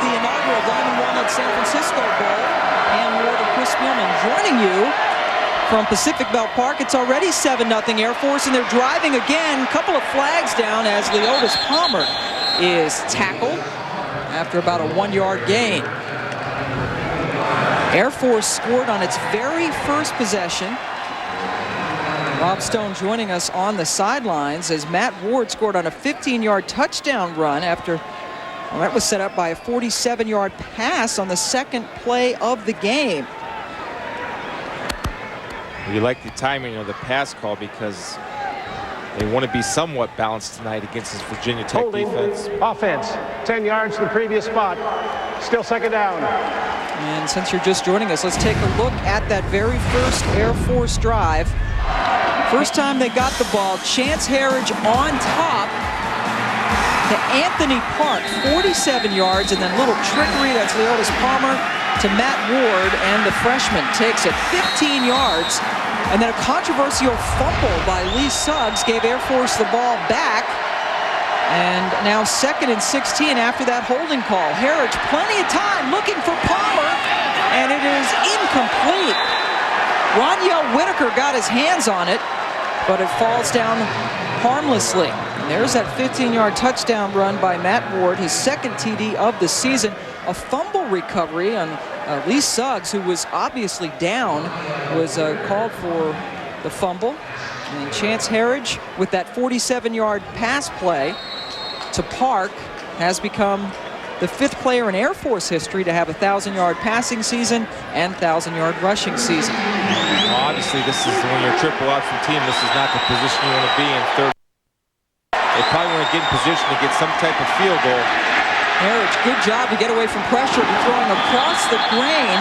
the inaugural Diamond Walnut San Francisco Bowl. And Ward and Chris Spielman joining you from Pacific Bell Park. It's already 7-0 Air Force, and they're driving again. Couple of flags down as Leotis Palmer is tackled after about a 1-yard gain. Air Force scored on its very first possession. Rob Stone joining us on the sidelines as Matt Ward scored on a 15-yard touchdown run after that was set up by a 47-yard pass on the second play of the game. You like the timing of the pass call because they want to be somewhat balanced tonight against this Virginia Tech defense. Offense, 10 yards to the previous spot. Still second down. And since you're just joining us, let's take a look at that very first Air Force drive. First time they got the ball, Chance Harridge on top to Anthony Park, 47 yards, and then little trickery, that's Leotis Palmer to Matt Ward, and the freshman takes it 15 yards. And then a controversial fumble by Lee Suggs gave Air Force the ball back. And now 2nd and 16 after that holding call. Harridge, plenty of time looking for Palmer, and it is incomplete. Roniel Whitaker got his hands on it, but it falls down harmlessly. And there's that 15-yard touchdown run by Matt Ward, his second TD of the season. A fumble recovery on Lee Suggs, who was obviously down, was called for the fumble. And Chance Harridge, with that 47-yard pass play to Park, has become the 5th player in Air Force history to have a 1,000-yard passing season and 1,000-yard rushing season. Well, obviously, this is when you're a triple option team. This is not the position you want to be in. Third, they probably want to get in position to get some type of field goal. Harridge, good job to get away from pressure and throwing across the grain,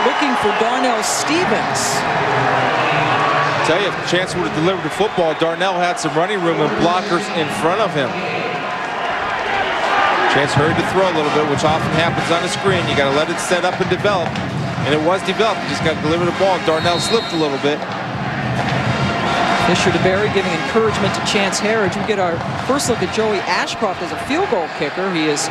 looking for Darnell Stevens. I tell you, if Chance would have delivered the football, Darnell had some running room and blockers in front of him. Chance hurried to throw a little bit, which often happens on the screen. You got to let it set up and develop. And it was developed. You just got to deliver the ball. Darnell slipped a little bit. Fisher DeBerry giving encouragement to Chance Harridge. We get our first look at Joey Ashcroft as a field goal kicker. He is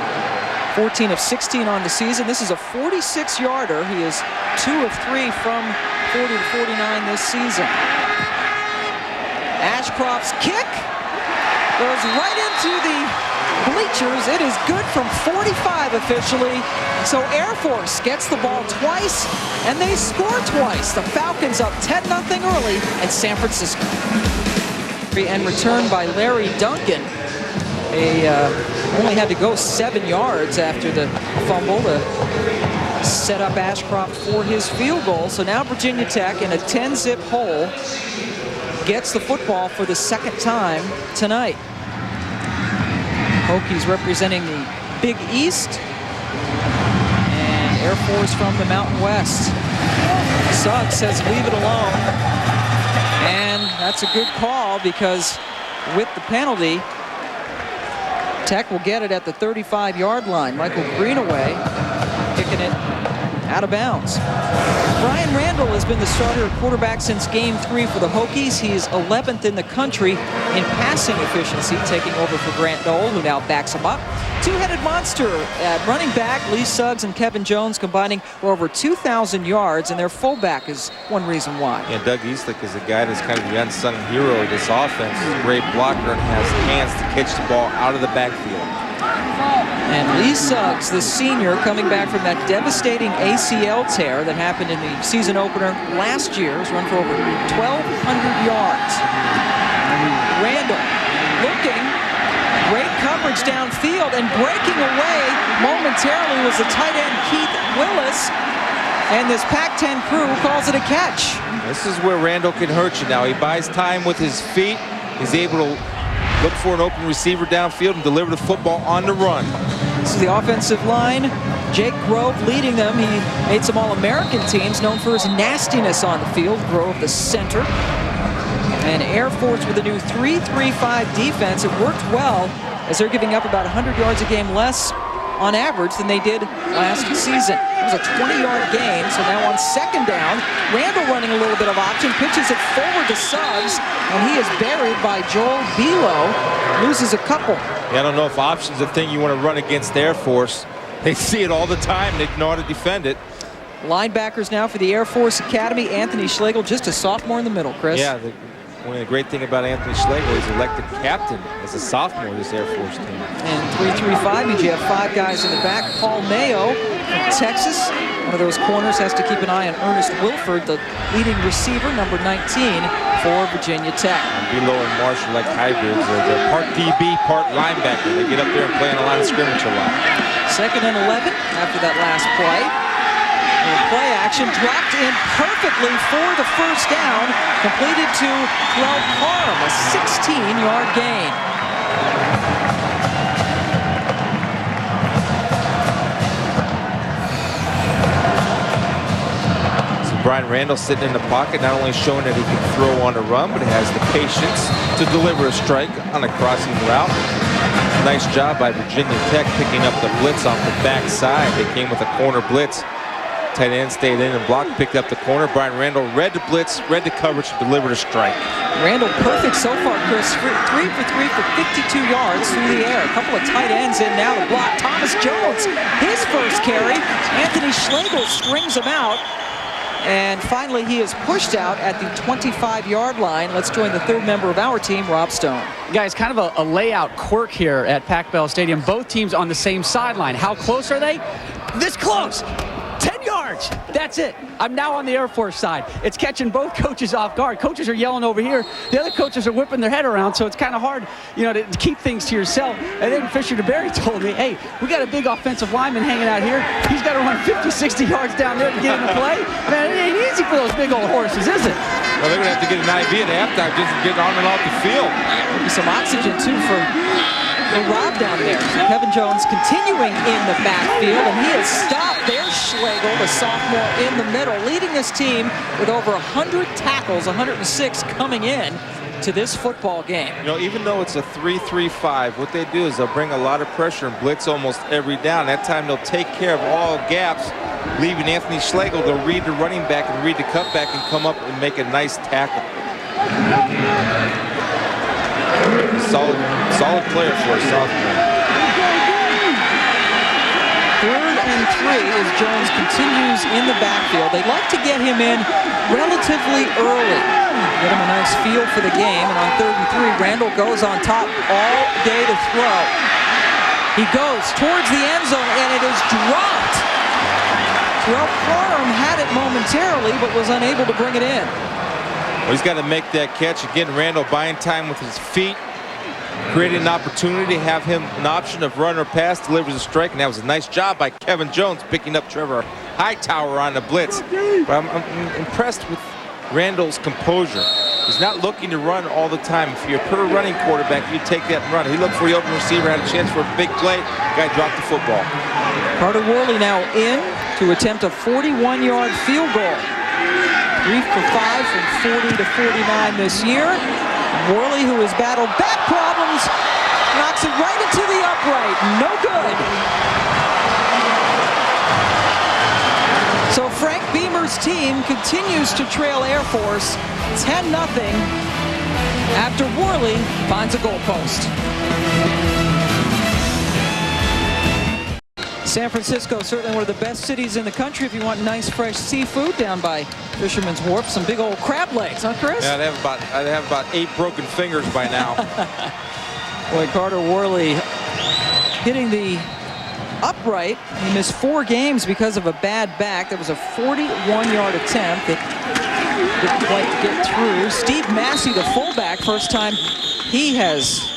14 of 16 on the season. This is a 46-yarder. He is 2 of 3 from 40 to 49 this season. Ashcroft's kick goes right into the bleachers. It is good from 45 officially. So Air Force gets the ball twice, and they score twice. The Falcons up 10-0 early at San Francisco. And returned by Larry Duncan. Only had to go 7 yards after the fumble to set up Ashcroft for his field goal. So now Virginia Tech in a 10-zip hole gets the football for the second time tonight. Hokies representing the Big East, and Air Force from the Mountain West. Suggs says leave it alone, and that's a good call because with the penalty, Tech will get it at the 35-yard line. Michael Greenaway kicking it out of bounds. Brian Randall has been the starter at quarterback since Game 3 for the Hokies. He is 11th in the country in passing efficiency, taking over for Grant Knoll, who now backs him up. Two-headed monster at running back. Lee Suggs and Kevin Jones combining for over 2,000 yards, and their fullback is one reason why. Yeah, Doug Eastlick is a guy that's kind of the unsung hero of this offense. He's a great blocker and has hands to catch the ball out of the backfield. And Lee Suggs, the senior, coming back from that devastating ACL tear that happened in the season opener last year, has run for over 1,200 yards. Randall looking, great coverage downfield, and breaking away momentarily was the tight end Keith Willis, and this Pac-10 crew calls it a catch. This is where Randall can hurt you now. He buys time with his feet. He's able to look for an open receiver downfield and deliver the football on the run. This is the offensive line. Jake Grove leading them. He made some All-American teams, known for his nastiness on the field. Grove, the center. And Air Force with a new 3-3-5 defense. It worked well as they're giving up about 100 yards a game less on average than they did last season. It was a 20-yard gain, so now on second down, Randall running a little bit of option, pitches it forward to Suggs, and he is buried by Joel Belo, loses a couple. Yeah, I don't know if option's the thing you want to run against Air Force. They see it all the time. They know how to defend it. Linebackers now for the Air Force Academy. Anthony Schlegel, just a sophomore in the middle, Chris. Yeah, one of the great thing about Anthony Schlegel, he's elected captain as a sophomore of this Air Force team. And 3-3-5 means you have 5 guys in the back. Paul Mayo from Texas. One of those corners has to keep an eye on Ernest Wilford, the leading receiver, number 19 for Virginia Tech. Below and Marshall like hybrids. They're part DB, part linebacker. They get up there and play on a line of scrimmage a lot. 2nd and 11 after that last play. Play action dropped in perfectly for the first down, completed to Terrell Parham, a 16-yard gain. So Brian Randall sitting in the pocket, not only showing that he can throw on the run, but he has the patience to deliver a strike on a crossing route. Nice job by Virginia Tech picking up the blitz off the backside. They came with a corner blitz. Tight end stayed in and blocked, picked up the corner. Brian Randall read the blitz, read the coverage, delivered a strike. Randall perfect so far, Chris. 3 for 3 for 52 yards through the air. A couple of tight ends in now to block. Thomas Jones, his first carry. Anthony Schlegel strings him out. And finally, he is pushed out at the 25-yard line. Let's join the 3rd member of our team, Rob Stone. Guys, kind of a layout quirk here at Pac Bell Stadium. Both teams on the same sideline. How close are they? This close! 10 yards. That's it. I'm now on the Air Force side. It's catching both coaches off guard. Coaches are yelling over here. The other coaches are whipping their head around, so it's kind of hard, you know, to keep things to yourself. And then Fisher DeBerry told me, hey, we got a big offensive lineman hanging out here. He's got to run 50, 60 yards down there to get into play. Man, it ain't easy for those big old horses, is it? Well, they're going to have to get an IV at halftime just to get on and off the field. Maybe some oxygen, too, for Rob down there. So Kevin Jones continuing in the backfield, and he has stopped. There's Schlegel, the sophomore, in the middle, leading this team with over 100 tackles, 106 coming in to this football game. You know, even though it's a 3-3-5, what they do is they'll bring a lot of pressure and blitz almost every down. That time they'll take care of all gaps, leaving Anthony Schlegel to read the running back and read the cutback and come up and make a nice tackle. Solid player for a sophomore. 3rd and 3 as Jones continues in the backfield. They like to get him in relatively early. Get him a nice feel for the game. And on 3rd and 3, Randall goes on top all day to throw. He goes towards the end zone, and it is dropped. Terrell Parham had it momentarily, but was unable to bring it in. Well, he's got to make that catch. Again, Randall buying time with his feet, creating an opportunity, have him an option of run or pass, delivers a strike, and that was a nice job by Kevin Jones picking up Trevor Hightower on the blitz. But I'm impressed with Randall's composure. He's not looking to run all the time. If you're a pure running quarterback, you take that and run. He looked for the open receiver, had a chance for a big play. Guy dropped the football. Carter Worley now in to attempt a 41-yard field goal. 3 for 5 from 40 to 49 this year. Worley, who has battled back problems, knocks it right into the upright. No good. So Frank Beamer's team continues to trail Air Force 10-0 after Worley finds a goalpost. San Francisco, certainly one of the best cities in the country if you want nice fresh seafood down by Fisherman's Wharf. Some big old crab legs, huh, Chris? Yeah, I'd have about 8 broken fingers by now. Boy, Carter Worley hitting the upright. He missed 4 games because of a bad back. That was a 41-yard attempt that didn't quite get through. Steve Massey, the fullback, first time he has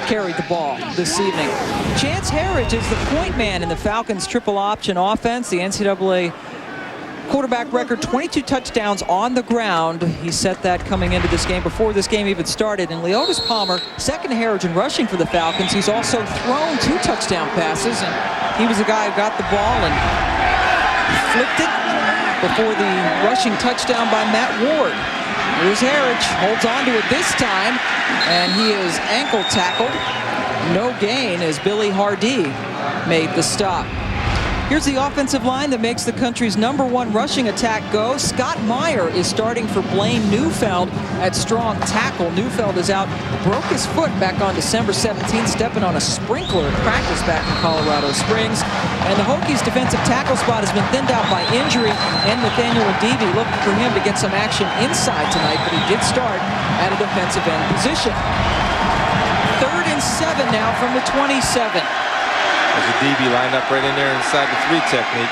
carried the ball this evening. Chance Harridge is the point man in the Falcons triple option offense. The NCAA quarterback record, 22 touchdowns on the ground. He set that coming into this game before this game even started. And Leotis Palmer, second to Harridge in rushing for the Falcons. He's also thrown 2 touchdown passes, and he was the guy who got the ball and flipped it before the rushing touchdown by Matt Ward. Here's Harridge, holds on to it this time, and he is ankle tackled. No gain as Billy Hardy made the stop. Here's the offensive line that makes the country's #1 rushing attack go. Scott Meyer is starting for Blaine Neufeld at strong tackle. Neufeld is out, broke his foot back on December 17th, stepping on a sprinkler at practice back in Colorado Springs. And the Hokies defensive tackle spot has been thinned out by injury, and Nathaniel Adebe looking for him to get some action inside tonight, but he did start at a defensive end position. 3rd and 7 now from the 27. There's a DB lined up right in there inside the 3 technique.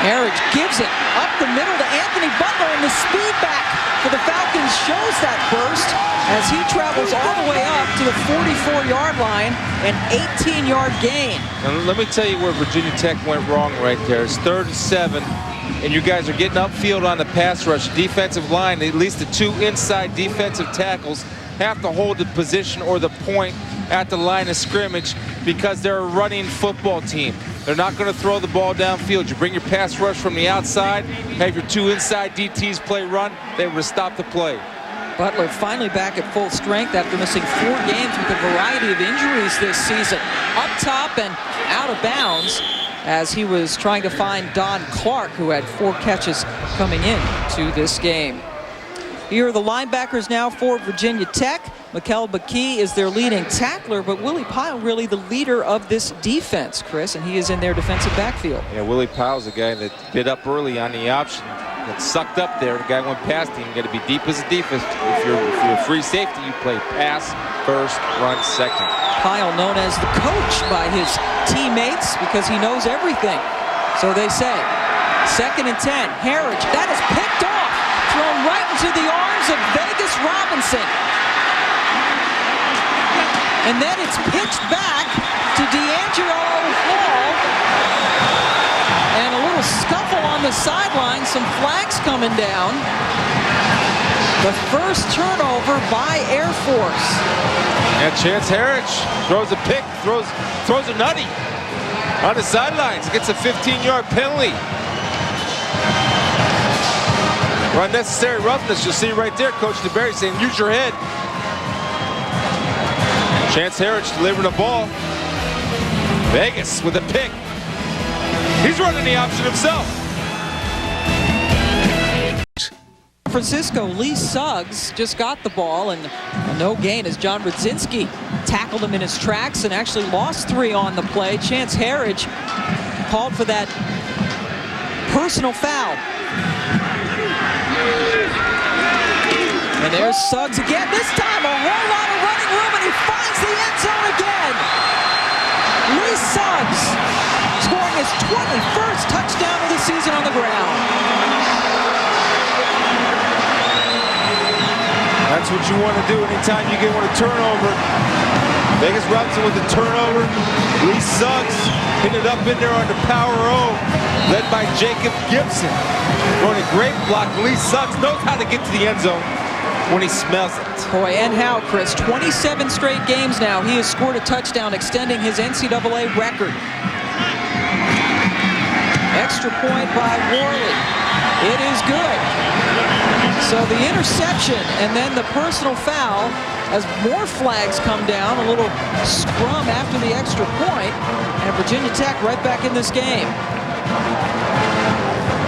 Harridge gives it up the middle to Anthony Butler, and the speed back for the Falcons shows that burst as he travels all the way up to the 44-yard line, an 18-yard gain. Now, let me tell you where Virginia Tech went wrong right there. It's 3rd and 7, and you guys are getting upfield on the pass rush. Defensive line, at least the 2 inside defensive tackles have to hold the position or the point at the line of scrimmage because they're a running football team. They're not going to throw the ball downfield. You bring your pass rush from the outside, have your 2 inside DTs play run, they would stop the play. Butler finally back at full strength after missing 4 games with a variety of injuries this season. Up top and out of bounds as he was trying to find Don Clark, who had 4 catches coming in to this game. Here are the linebackers now for Virginia Tech. Mikel McKee is their leading tackler, but Willie Pyle really the leader of this defense, Chris, and he is in their defensive backfield. Yeah, Willie Pyle's the guy that bit up early on the option. Got sucked up there. The guy went past him. You got to be deep as a defense. If you're a free safety, you play pass first, run second. Pyle known as the coach by his teammates because he knows everything. So they say. 2nd and 10. Harridge, that is picked off, thrown right into the arms of Vegas Robinson. And then it's pitched back to D'Angelo Hall. And a little scuffle on the sideline. Some flags coming down. The first turnover by Air Force. And Chance Harridge throws a pick, throws a nutty on the sidelines. Gets a 15-yard penalty. For unnecessary roughness, you'll see right there, Coach DeBerry saying, use your head. Chance Harridge delivering the ball. Vegas with a pick. He's running the option himself. San Francisco, Lee Suggs just got the ball, and a no gain as John Rudzinski tackled him in his tracks and actually lost 3 on the play. Chance Harridge called for that personal foul. And there's Suggs again. This time a whole lot of running room, and he finds the end zone again. Lee Suggs scoring his 21st touchdown of the season on the ground. That's what you want to do anytime you get a turnover. Vegas Robinson with the turnover. Lee Suggs hitting it up in there on the power O, led by Jacob Gibson. Throwing a great block. Lee Suggs knows how to get to the end zone when he smells it. Boy, and how, Chris. 27 straight games now. He has scored a touchdown, extending his NCAA record. Extra point by Worley. It is good. So the interception and then the personal foul as more flags come down. A little scrum after the extra point, and Virginia Tech right back in this game.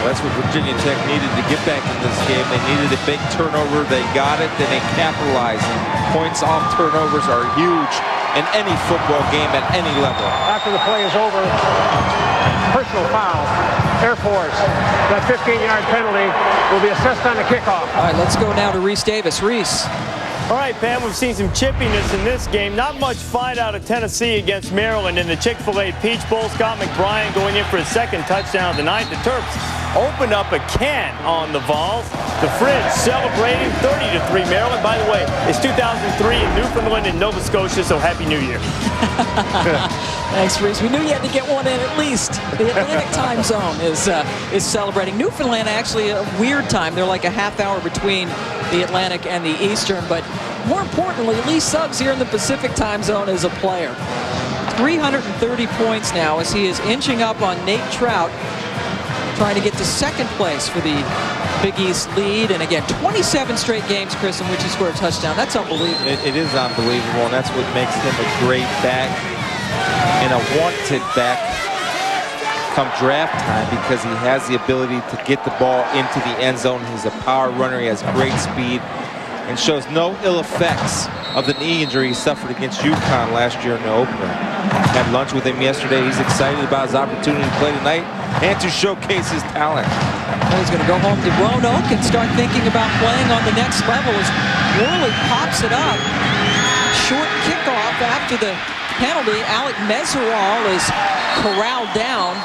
That's what Virginia Tech needed to get back in this game. They needed a big turnover. They got it, then they capitalized. Points off turnovers are huge in any football game at any level. After the play is over, personal foul, Air Force. That 15-yard penalty will be assessed on the kickoff. All right, let's go now to Reese Davis. Reese. All right, Pam, we've seen some chippiness in this game. Not much fight out of Tennessee against Maryland in the Chick-fil-A Peach Bowl. Scott McBrien going in for his 2nd touchdown of the night. The Terps opened up a can on the Vols. The Fridge celebrating 30-3 Maryland. By the way, it's 2003 in Newfoundland and Nova Scotia, so Happy New Year. Thanks, Reese. We knew you had to get one in at least. The Atlantic time zone is celebrating. Newfoundland actually a weird time. They're like a half hour between the Atlantic and the Eastern, but more importantly, Lee Suggs here in the Pacific time zone is a player. 330 points now as he is inching up on Nate Trout, trying to get to 2nd place for the Big East lead. And again, 27 straight games, Chris, in which he scored a touchdown. That's unbelievable. It is unbelievable, and that's what makes him a great back and a wanted back come draft time because he has the ability to get the ball into the end zone. He's a power runner. He has great speed and shows no ill effects of the knee injury he suffered against UConn last year in the opener. Had lunch with him yesterday. He's excited about his opportunity to play tonight and to showcase his talent. Well, he's going to go home to Roanoke and start thinking about playing on the next level as Worley pops it up. Short kickoff after the penalty. Alec Meseral is corralled down,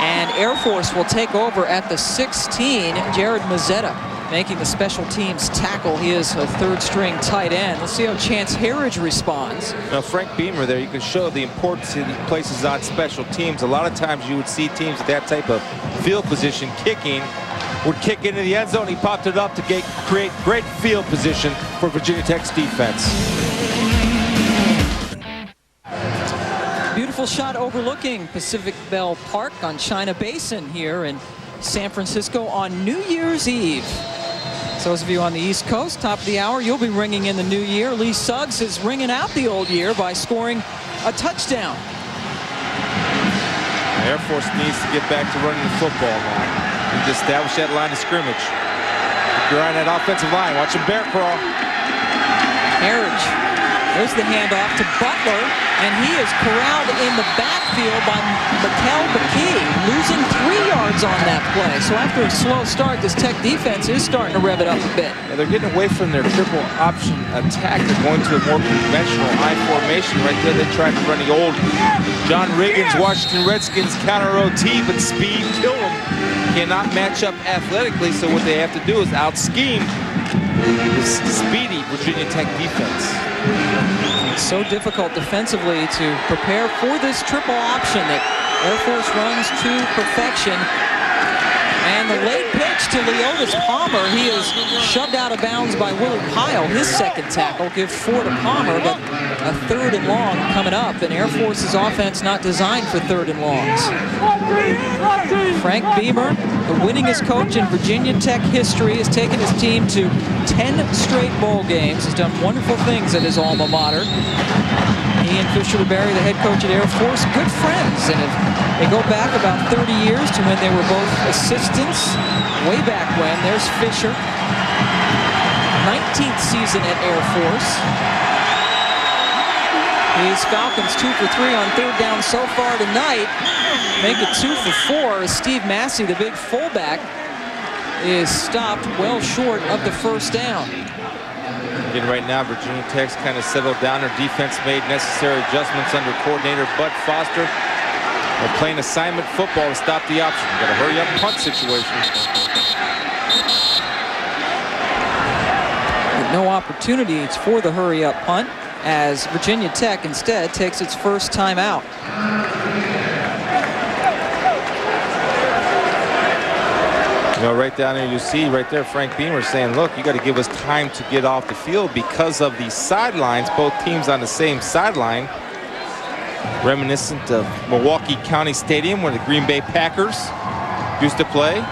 and Air Force will take over at the 16. Jared Mazzetta making the special teams tackle. He is a third-string tight end. Let's see how Chance Harridge responds. Now, Frank Beamer there, you can show the importance he places on special teams. A lot of times you would see teams with that type of field position kicking would kick into the end zone. He popped it up to create great field position for Virginia Tech's defense. Beautiful shot overlooking Pacific Bell Park on China Basin here in San Francisco on New Year's Eve. So those of you on the East Coast, top of the hour, you'll be ringing in the new year. Lee Suggs is ringing out the old year by scoring a touchdown. Air Force needs to get back to running the football now. Need to establish that line of scrimmage. If you're on that offensive line, watch him bear crawl. Harridge, there's the handoff to Butler, and he is corralled in the backfield by Mikel McKee, losing 3 yards on that play. So after a slow start, this Tech defense is starting to rev it up a bit. Yeah, they're getting away from their triple option attack. They're going to a more conventional I formation. Right there, they tried to run the old John Riggins, Washington Redskins counter OT, but speed killed them. Cannot match up athletically, so what they have to do is out-scheme this speedy Virginia Tech defense. It's so difficult defensively to prepare for this triple option that Air Force runs to perfection. And the late pitch to Leotis Palmer. He is shoved out of bounds by Willie Pyle. His second tackle. Give 4 to Palmer, but a 3rd and long coming up. And Air Force's offense not designed for 3rd and longs. Frank Beamer, the winningest coach in Virginia Tech history, has taken his team to 10 straight bowl games. He's done wonderful things at his alma mater. He and Fisher DeBerry, the head coach at Air Force, good friends. And if they go back about 30 years to when they were both assistants, way back when, there's Fisher. 19th season at Air Force. His Falcons 2 for 3 on 3rd down so far tonight. Make it 2 for 4 as Steve Massey, the big fullback, is stopped well short of the 1st down. Again, right now, Virginia Tech's kind of settled down. Their defense made necessary adjustments under coordinator Bud Foster. They're playing assignment football to stop the option. Got a hurry up punt situation. With no opportunities for the hurry up punt, as Virginia Tech instead takes its first timeout. You know, right down there, you see right there Frank Beamer saying, look, you got to give us time to get off the field because of the sidelines, both teams on the same sideline. Reminiscent of Milwaukee County Stadium where the Green Bay Packers used to play.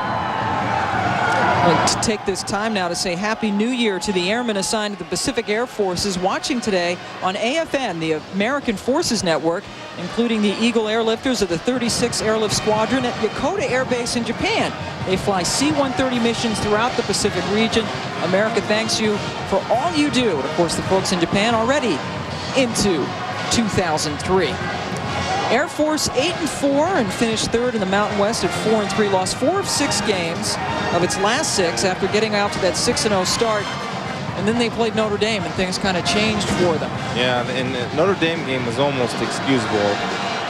Well, to take this time now to say Happy New Year to the airmen assigned to the Pacific Air Forces watching today on AFN, the American Forces Network, including the Eagle airlifters of the 36th Airlift Squadron at Yokota Air Base in Japan. They fly C-130 missions throughout the Pacific region. America thanks you for all you do. And of course, the folks in Japan already into 2003. Air Force 8-4 and finished 3rd in the Mountain West at 4-3. Lost 4 of 6 games of its last 6 after getting out to that 6-0 start. And then they played Notre Dame, and things kind of changed for them. Yeah, and the Notre Dame game was almost excusable.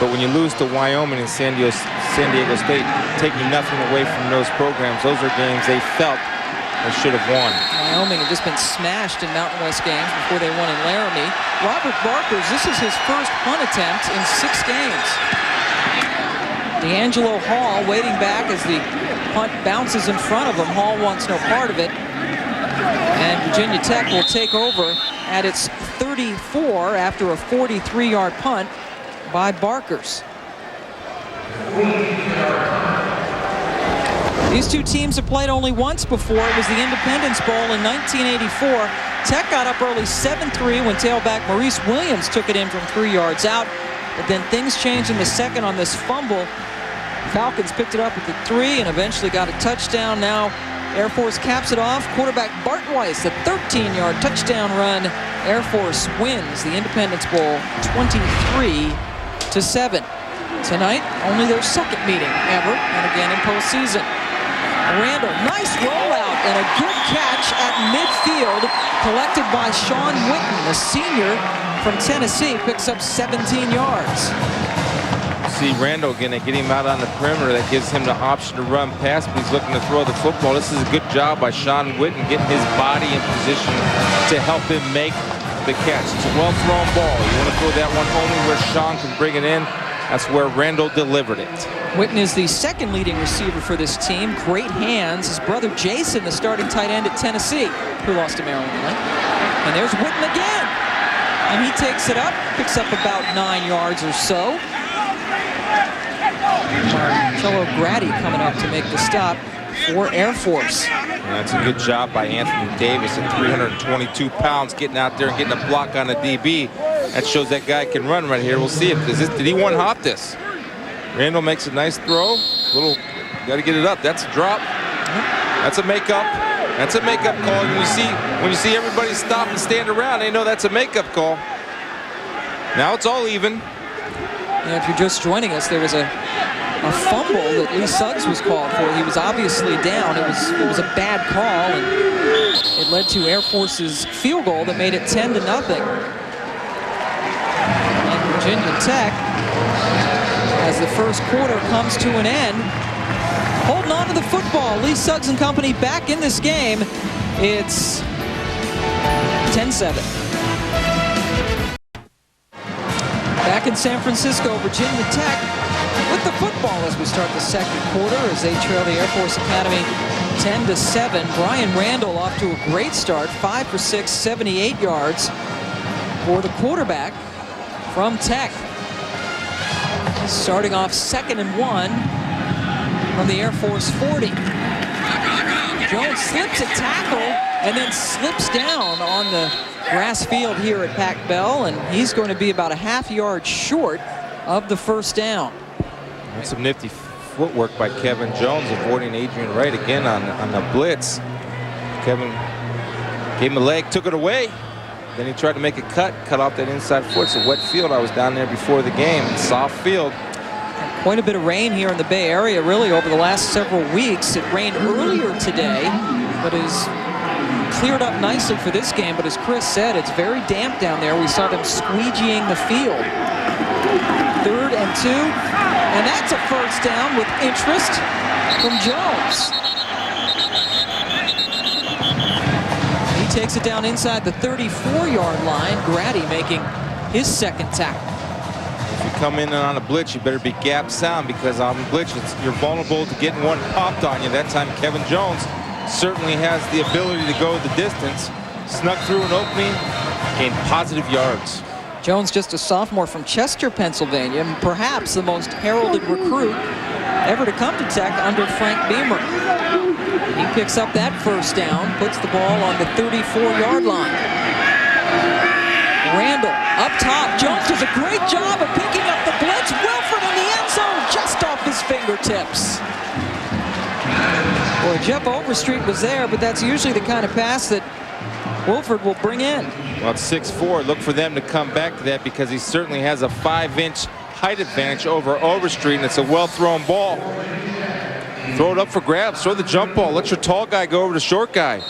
But when you lose to Wyoming and San Diego State, taking nothing away from those programs, those are games they felt they should have won. Wyoming had just been smashed in Mountain West games before they won in Laramie. Robert Barkers, this is his first punt attempt in 6 games. D'Angelo Hall waiting back as the punt bounces in front of him. Hall wants no part of it. And Virginia Tech will take over at its 34 after a 43-yard punt by Barkers. These two teams have played only once before. It was the Independence Bowl in 1984. Tech got up early 7-3 when tailback Maurice Williams took it in from 3 yards out. But then things changed in the second on this fumble Falcons picked it up at the 3 and eventually got a touchdown. Now Air Force caps it off. Quarterback Bart Weiss, a 13-yard touchdown run. Air Force wins the Independence Bowl 23-7. Tonight, only their second meeting ever, and again in postseason. Randall, nice rollout and a good catch at midfield, collected by Sean Witten, a senior from Tennessee, picks up 17 yards. See Randall again, they get him out on the perimeter. That gives him the option to run pass, but he's looking to throw the football. This is a good job by Sean Witten, getting his body in position to help him make the catch. It's a well-thrown ball. You want to throw that one only where Sean can bring it in. That's where Randall delivered it. Witten is the second leading receiver for this team. Great hands. His brother Jason, the starting tight end at Tennessee, who lost to Maryland tonight. And there's Witten again. And he takes it up, picks up about 9 yards or so. Marcello Grady coming up to make the stop for Air Force. And that's a good job by Anthony Davis at 322 pounds, getting out there and getting a block on the DB. That shows that guy can run right here. We'll see if did he one-hop this? Randall makes a nice throw. Got to get it up. That's a drop. That's a makeup. That's a makeup call. When you see everybody stop and stand around, they know that's a makeup call. Now it's all even. Yeah, if you're just joining us, there was a fumble that Lee Suggs was called for. He was obviously down. It was a bad call, and it led to Air Force's field goal that made it 10-0. And Virginia Tech, as the first quarter comes to an end, holding on to the football. Lee Suggs and company back in this game. It's 10-7. Back in San Francisco, Virginia Tech with the football as we start the second quarter as they trail the Air Force Academy 10-7. Brian Randall off to a great start, 5 for 6, 78 yards for the quarterback from Tech. Starting off 2nd and 1 from the Air Force 40. Jones slips a tackle and then slips down on the grass field here at Pac Bell, and he's going to be about a half yard short of the first down. That's some nifty footwork by Kevin Jones, avoiding Adrian Wright again on the blitz. Kevin gave him a leg, took it away. Then he tried to make a cut off that inside foot. It's a wet field. I was down there before the game. Soft field. Quite a bit of rain here in the Bay Area, really, over the last several weeks. It rained earlier today, but is cleared up nicely for this game. But as Chris said, it's very damp down there. We saw them squeegeeing the field. 3rd and 2, and that's a first down with interest from Jones. He takes it down inside the 34-yard line. Grady making his second tackle. If you come in on a blitz, you better be gap sound, because on blitz, you're vulnerable to getting one popped on you. That time, Kevin Jones certainly has the ability to go the distance. Snuck through an opening, gained positive yards. Jones, just a sophomore from Chester, Pennsylvania, and perhaps the most heralded recruit ever to come to Tech under Frank Beamer. He picks up that first down, puts the ball on the 34-yard line. Randall up top. Jones does a great job of picking up the blitz. Wilford in the end zone, just off his fingertips. Boy, Jeff Overstreet was there, but that's usually the kind of pass that Wilford will bring in. Well, it's 6'4". Look for them to come back to that, because he certainly has a 5-inch height advantage over Overstreet, and it's a well-thrown ball. Throw it up for grabs. Throw the jump ball. Let your tall guy go over the short guy.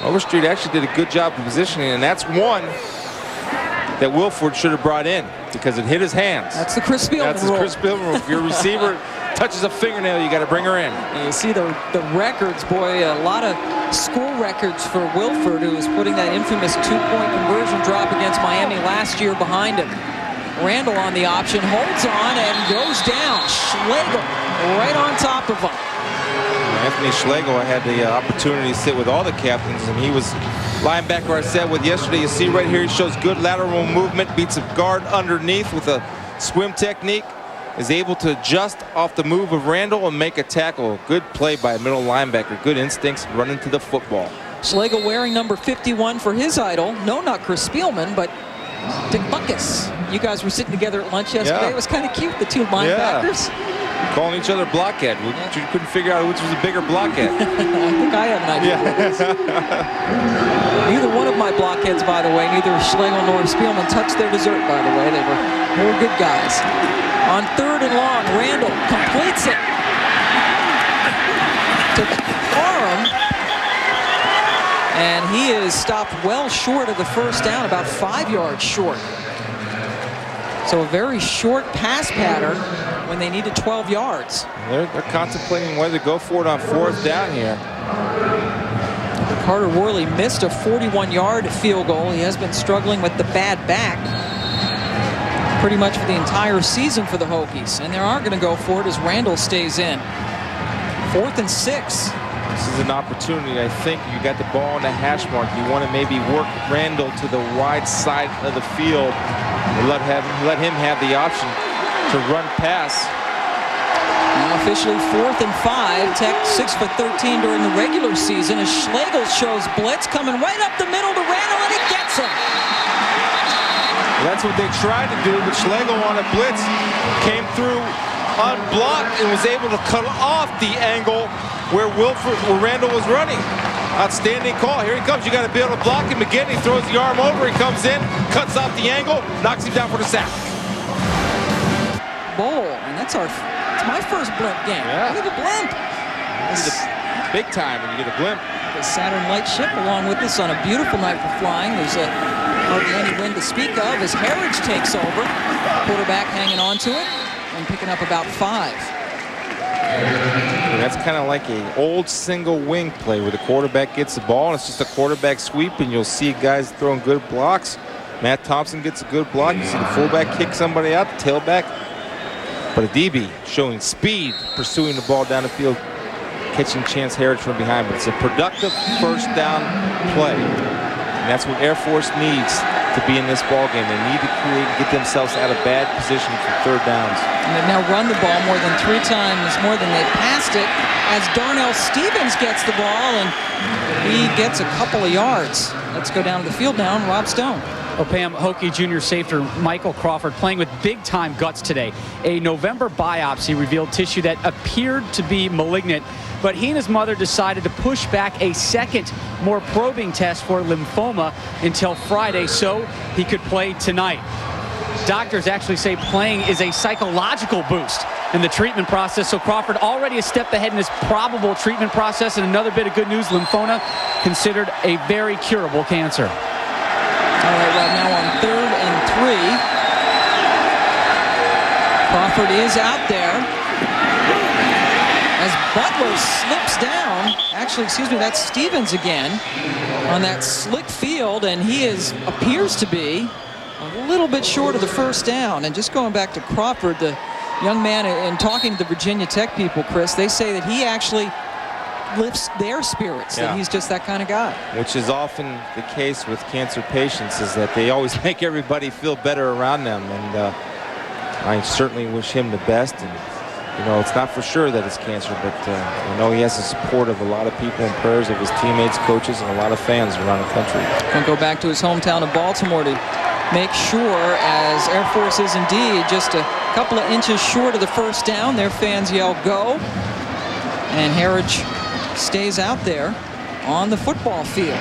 Overstreet actually did a good job of positioning, and that's one that Wilford should have brought in, because it hit his hands. That's the Chris Spielman rule. That's the Chris Spielman rule. If your receiver touches a fingernail, you got to bring her in. And you see the records, boy, a lot of school records for Wilford, who was putting that infamous 2-point conversion drop against Miami last year behind him. Randall on the option, holds on and goes down. Schlegel right on top of him. Anthony Schlegel had the opportunity to sit with all the captains, and he was linebacker I sat with yesterday. You see right here, he shows good lateral movement, beats a guard underneath with a swim technique, is able to adjust off the move of Randall and make a tackle. Good play by a middle linebacker. Good instincts running to the football. Schlegel wearing number 51 for his idol. No, not Chris Spielman, but Dick Buckus. You guys were sitting together at lunch yesterday. Yeah. It was kind of cute, the two linebackers. Calling each other blockhead. We couldn't figure out which was a bigger blockhead. I think I have an idea. Yeah. Neither one of my blockheads, by the way, neither Schlegel nor Spielman touched their dessert, by the way. They were good guys. On 3rd and long, Randall completes it to Parham. And he is stopped well short of the first down, about 5 yards short. So a very short pass pattern when they needed 12 yards. They're contemplating whether to go for it on 4th down here. Carter Worley missed a 41-yard field goal. He has been struggling with the bad back pretty much for the entire season for the Hokies. And they are going to go for it as Randall stays in. 4th and 6. This is an opportunity. I think you got the ball on the hash mark. You want to maybe work Randall to the wide side of the field and let him have the option to run pass. Now officially 4th and 5. Tech 6 for 13 during the regular season as Schlegel shows blitz coming right up the middle to Randall, and he gets him. That's what they tried to do, but Schlegel on a blitz came through unblocked and was able to cut off the angle where Randall was running. Outstanding call. Here he comes. You got to be able to block him again. He throws the arm over. He comes in, cuts off the angle, knocks him down for the sack. Bowl, and it's my first blimp game. Yeah. Look at the blimp. This is big time when you get a blimp. The Saturn Light ship along with us on a beautiful night for flying. There's hardly any wind to speak of as Harridge takes over. Quarterback hanging on to it and picking up about 5. And that's kind of like an old single wing play where the quarterback gets the ball and it's just a quarterback sweep, and you'll see guys throwing good blocks. Matt Thompson gets a good block. You see the fullback kick somebody out, the tailback. But a DB showing speed, pursuing the ball down the field, catching Chance Harridge from behind. But it's a productive first down play. And that's what Air Force needs to be in this ball game. They need to create and get themselves out of bad position for 3rd downs. And they've now run the ball more than 3 times more than they passed it as Darnell Stevens gets the ball, and he gets a couple of yards. Let's go down to the field now, and Rob Stone. Oh, Pam, Hokie junior safety Michael Crawford playing with big-time guts today. A November biopsy revealed tissue that appeared to be malignant, but he and his mother decided to push back a second, more probing test for lymphoma until Friday so he could play tonight. Doctors actually say playing is a psychological boost in the treatment process, so Crawford already a step ahead in his probable treatment process. And another bit of good news, lymphoma considered a very curable cancer. All right, Rob, now on 3rd and 3. Crawford is out there as Butler slips down. Actually, excuse me, that's Stevens again on that slick field, and he appears to be a little bit short of the first down. And just going back to Crawford, the young man, and talking to the Virginia Tech people, Chris, they say that he actually lifts their spirits, that he's just that kind of guy. Which is often the case with cancer patients, is that they always make everybody feel better around them. And I certainly wish him the best. And you know, it's not for sure that it's cancer, but I know he has the support of a lot of people and prayers of his teammates, coaches, and a lot of fans around the country. Going to go back to his hometown of Baltimore to make sure, as Air Force is indeed just a couple of inches short of the first down. Their fans yell, "Go!" And Harridge stays out there on the football field.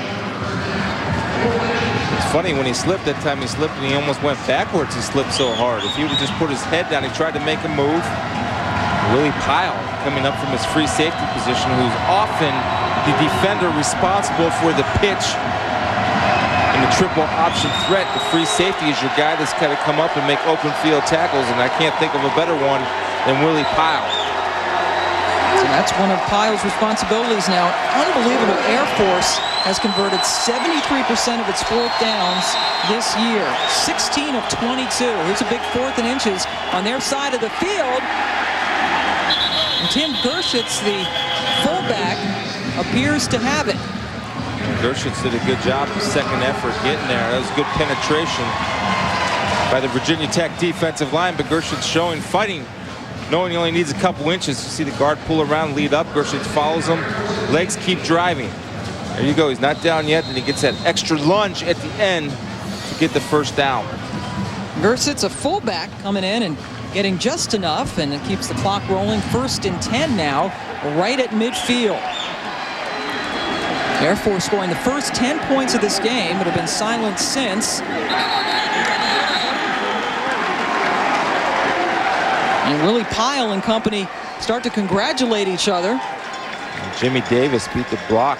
It's funny, when he slipped that time, he slipped and he almost went backwards. He slipped so hard. If he would have just put his head down, he tried to make a move. Willie Pyle coming up from his free safety position, who's often the defender responsible for the pitch in the triple option threat. The free safety is your guy that's got to come up and make open field tackles, and I can't think of a better one than Willie Pyle. So that's one of Pyle's responsibilities now. Unbelievable. Air Force has converted 73% of its 4th downs this year. 16 of 22. Here's a big 4th and inches on their side of the field. And Tim Gershitz, the fullback, appears to have it. Gershitz did a good job of second effort getting there. That was good penetration by the Virginia Tech defensive line, but Gershitz showing fighting, knowing he only needs a couple inches. You see the guard pull around, lead up. Gershitz follows him. Legs keep driving. There you go. He's not down yet, and he gets that extra lunge at the end to get the first down. Gershitz, a fullback, coming in and getting just enough, and it keeps the clock rolling. 1st and 10 now, right at midfield. Air Force scoring the first 10 points of this game, but have been silent since. And Willie Pyle and company start to congratulate each other. And Jimmy Davis beat the block.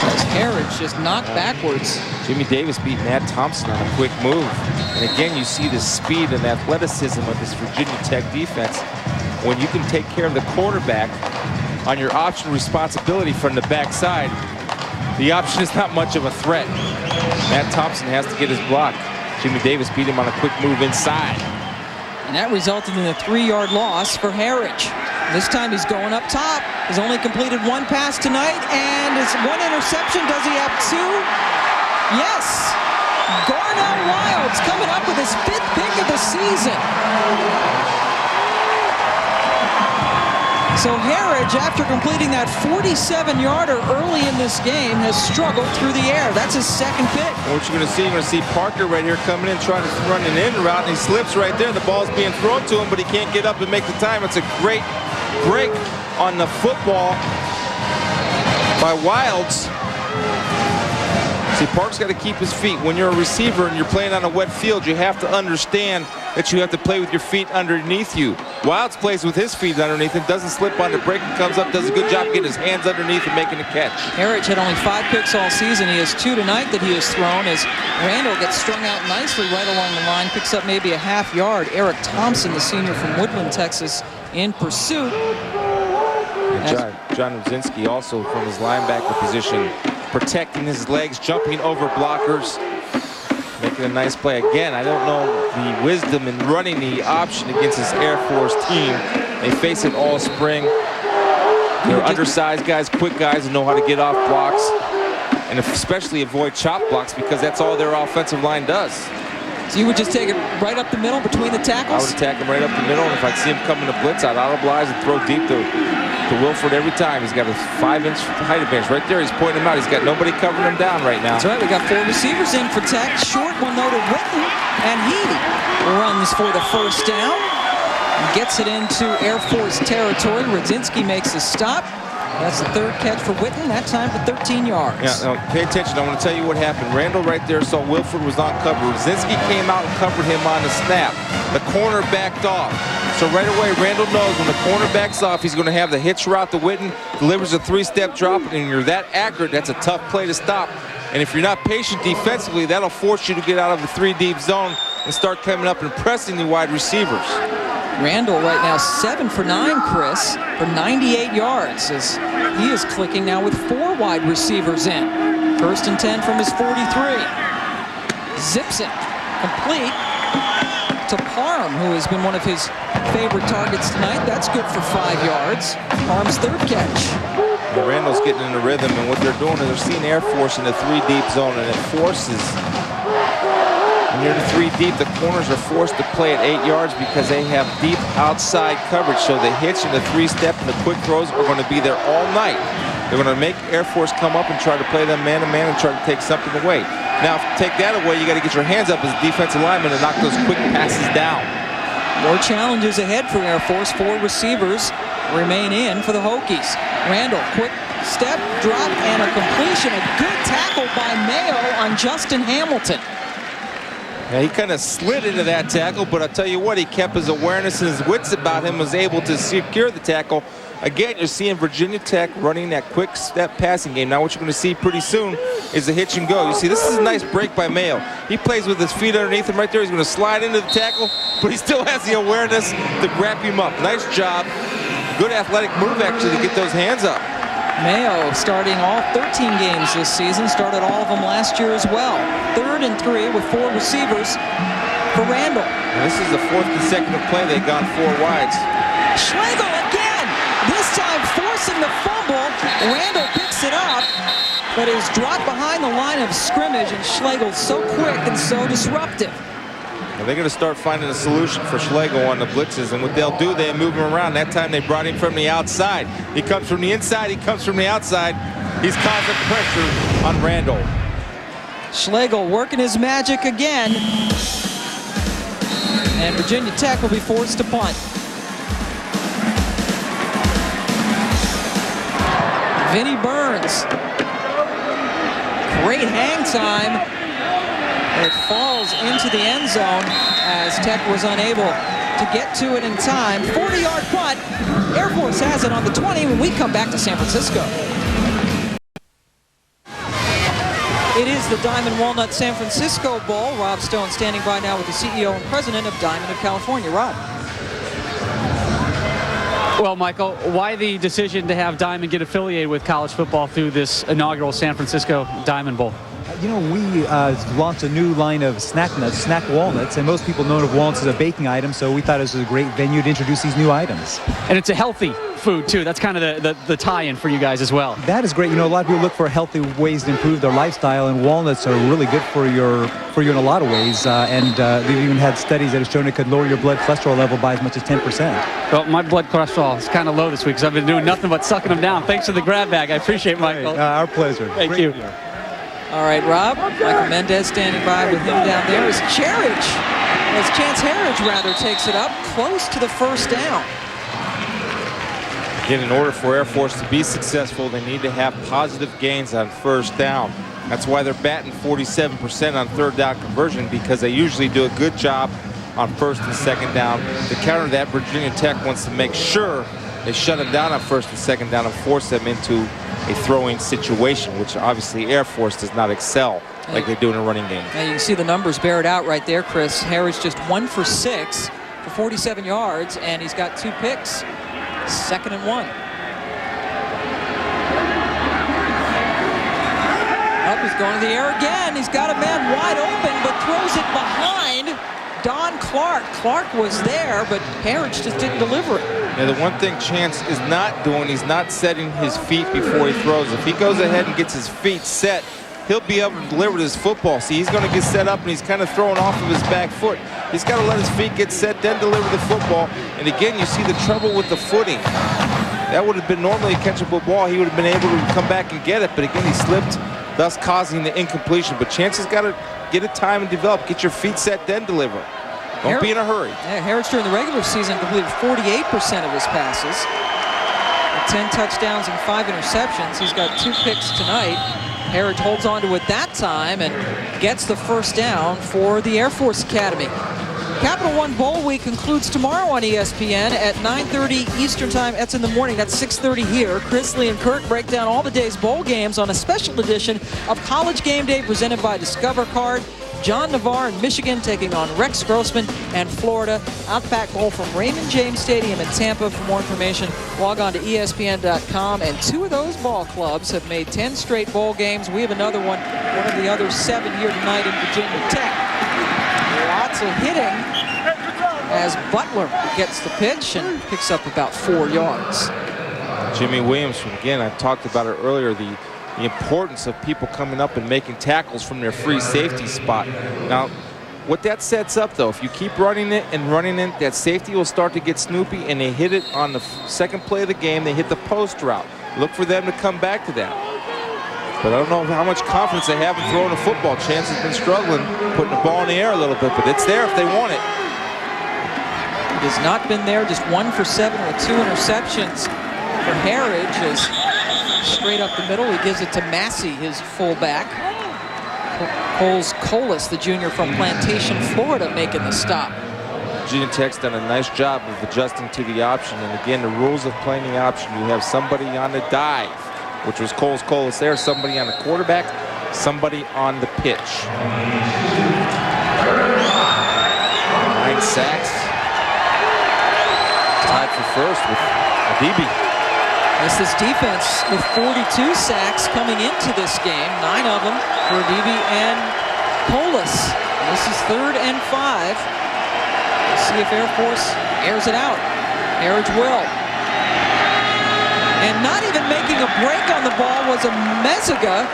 As Harridge just knocked backwards. Jimmy Davis beat Matt Thompson on a quick move. And again, you see the speed and athleticism of this Virginia Tech defense. When you can take care of the quarterback on your option responsibility from the backside, the option is not much of a threat. Matt Thompson has to get his block. Jimmy Davis beat him on a quick move inside. And that resulted in a 3-yard loss for Harridge. This time he's going up top. He's only completed 1 pass tonight, and it's 1 interception. Does he have 2? Yes. Garnell Wilds coming up with his 5th pick of the season. So Harridge, after completing that 47-yarder early in this game, has struggled through the air. That's his 2nd pick. What you're going to see Parker right here coming in, trying to run an in route, and he slips right there. The ball's being thrown to him, but he can't get up and make the time. It's a great break on the football by Wilds. See, Park's got to keep his feet. When you're a receiver and you're playing on a wet field, you have to understand that you have to play with your feet underneath you. Wilds plays with his feet underneath him, doesn't slip on the break, and comes up, does a good job getting his hands underneath and making a catch. Harridge had only 5 picks all season. He has 2 tonight that he has thrown as Randall gets strung out nicely right along the line, picks up maybe a ½ yard. Eric Thompson, the senior from Woodland, Texas, in pursuit. John Rudzinski also from his linebacker position, protecting his legs, jumping over blockers, making a nice play. Again, I don't know the wisdom in running the option against this Air Force team. They face it all spring. They're undersized guys, quick guys, and know how to get off blocks, and especially avoid chop blocks, because that's all their offensive line does. So you would just take it right up the middle between the tackles? I would attack him right up the middle, and if I see him coming to blitz, I'd audibilize and throw deep to Wilford every time. He's got a 5-inch height advantage. Right there, he's pointing him out. He's got nobody covering him down right now. That's right, we got 4 receivers in for Tech. Short one though to Witten, and he runs for the 1st down. And gets it into Air Force territory. Rudzinski makes a stop. That's the 3rd catch for Witten, that time for 13 yards. Yeah, now, pay attention. I want to tell you what happened. Randall right there saw Wilford was on cover. Rudzinski came out and covered him on the snap. The corner backed off. So right away, Randall knows when the corner backs off, he's going to have the hitch route to Witten, delivers a 3-step drop, and you're that accurate, that's a tough play to stop. And if you're not patient defensively, that'll force you to get out of the 3-deep zone and start coming up and pressing the wide receivers. Randall right now 7 for 9, Chris, for 98 yards, as he is clicking now with 4 wide receivers in. 1st and 10 from his 43. Zips it complete to Parham, who has been one of his favorite targets tonight. That's good for 5 yards. Parham's 3rd catch. And Randall's getting in the rhythm, and what they're doing is they're seeing Air Force in the 3-deep zone, and it forces. When you're in the 3-deep, the corners are forced to play at 8 yards because they have deep outside coverage. So the hitch and the 3-step and the quick throws are going to be there all night. They're going to make Air Force come up and try to play them man-to-man and try to take something away. Now, if you take that away, you got to get your hands up as a defensive lineman and knock those quick passes down. More challenges ahead for Air Force. 4 receivers remain in for the Hokies. Randall, quick step, drop, and a completion. A good tackle by Mayo on Justin Hamilton. Yeah, he kind of slid into that tackle, but I'll tell you what, he kept his awareness and his wits about him, was able to secure the tackle. Again, you're seeing Virginia Tech running that quick step passing game. Now what you're going to see pretty soon is the hitch and go. You see, this is a nice break by Mayo. He plays with his feet underneath him right there. He's going to slide into the tackle, but he still has the awareness to grab him up. Nice job. Good athletic move, actually, to get those hands up. Mayo starting all 13 games this season, started all of them last year as well. 3rd and 3 with 4 receivers for Randall. And this is the 4th consecutive play they've gone 4 wides. Schlegel again, this time forcing the fumble. Randall picks it up, but is dropped behind the line of scrimmage, and Schlegel's so quick and so disruptive. Well, they're going to start finding a solution for Schlegel on the blitzes, and what they'll do, they move him around. That time they brought him from the outside. He comes from the inside, he comes from the outside. He's causing pressure on Randall. Schlegel working his magic again. And Virginia Tech will be forced to punt. Vinnie Burns. Great hang time. It falls into the end zone as Tech was unable to get to it in time. 40-yard punt. Air Force has it on the 20 when we come back to San Francisco. It is the Diamond Walnut San Francisco Bowl. Rob Stone standing by now with the CEO and president of Diamond of California. Rob. Well, Michael, why the decision to have Diamond get affiliated with college football through this inaugural San Francisco Diamond Bowl? You know, we launched a new line of snack nuts, snack walnuts, and most people know of walnuts as a baking item, so we thought this was a great venue to introduce these new items. And it's a healthy food, too. That's kind of the tie-in for you guys as well. That is great. You know, a lot of people look for healthy ways to improve their lifestyle, and walnuts are really good for you in a lot of ways. They've even had studies that have shown it could lower your blood cholesterol level by as much as 10%. Well, my blood cholesterol is kind of low this week because I've been doing nothing but sucking them down. Thanks for the grab bag. I appreciate it, Michael. Our pleasure. Thank you. All right, Rob. Michael Mendez standing by with him down there as Chance Herridge takes it up close to the first down. Again, in order for Air Force to be successful, they need to have positive gains on first down. That's why they're batting 47% on third down conversion, because they usually do a good job on first and second down. To counter that, Virginia Tech wants to make sure they shut them down on first and second down and force them into a throwing situation, which obviously Air Force does not excel like they do in a running game. Now you can see the numbers bear it out right there, Chris. Harris just 1 for 6 for 47 yards, and he's got 2 picks. 2nd and 1. Up, he's going to the air again. He's got a man wide open, but throws it behind Don Clark. Clark was there, but Harris just didn't deliver it. Now, the one thing Chance is not doing, he's not setting his feet before he throws. If he goes ahead and gets his feet set, he'll be able to deliver this football. See, he's going to get set up, and he's kind of throwing off of his back foot. He's got to let his feet get set, then deliver the football. And again, you see the trouble with the footing. That would have been normally a catchable ball. He would have been able to come back and get it, but again, he slipped, thus causing the incompletion. But Chance has got to get it time and develop. Get your feet set, then deliver. Don't be in a hurry. Yeah, Harris during the regular season completed 48% of his passes. 10 touchdowns and 5 interceptions. He's got 2 picks tonight. Harris holds on to it that time and gets the first down for the Air Force Academy. Capital One Bowl Week concludes tomorrow on ESPN at 9:30 Eastern Time. That's in the morning. That's 6:30 here. Chris, Lee, and Kirk break down all the day's bowl games on a special edition of College Game Day presented by Discover Card. John Navarre in Michigan taking on Rex Grossman and Florida. Outback Bowl from Raymond James Stadium in Tampa. For more information, log on to ESPN.com. And 2 of those ball clubs have made 10 straight bowl games. We have another one of the other 7 here tonight in Virginia Tech. Lots of hitting as Butler gets the pitch and picks up about 4 yards. Jimmy Williams, again, I talked about it earlier, the importance of people coming up and making tackles from their free safety spot. Now, what that sets up, though, if you keep running it, that safety will start to get snoopy, and they hit it on the second play of the game. They hit the post route. Look for them to come back to that. But I don't know how much confidence they have in throwing a football. Chance has been struggling, putting the ball in the air a little bit, but it's there if they want it. It has not been there, just 1 for 7 with 2 interceptions for Harridge. Is straight up the middle. He gives it to Massey, his fullback. Coles Colas, the junior from Plantation, Florida, making the stop. Virginia Tech's done a nice job of adjusting to the option. And again, the rules of playing the option, you have somebody on the dive, which was Coles Colas there, somebody on the quarterback, somebody on the pitch. 9 sacks. Tied for first with Adibi. As this defense with 42 sacks coming into this game, 9 of them for Adibi and Colas. This is 3rd and 5. Let's see if Air Force airs it out. Harridge will. And not even making a break on the ball was a Meziga.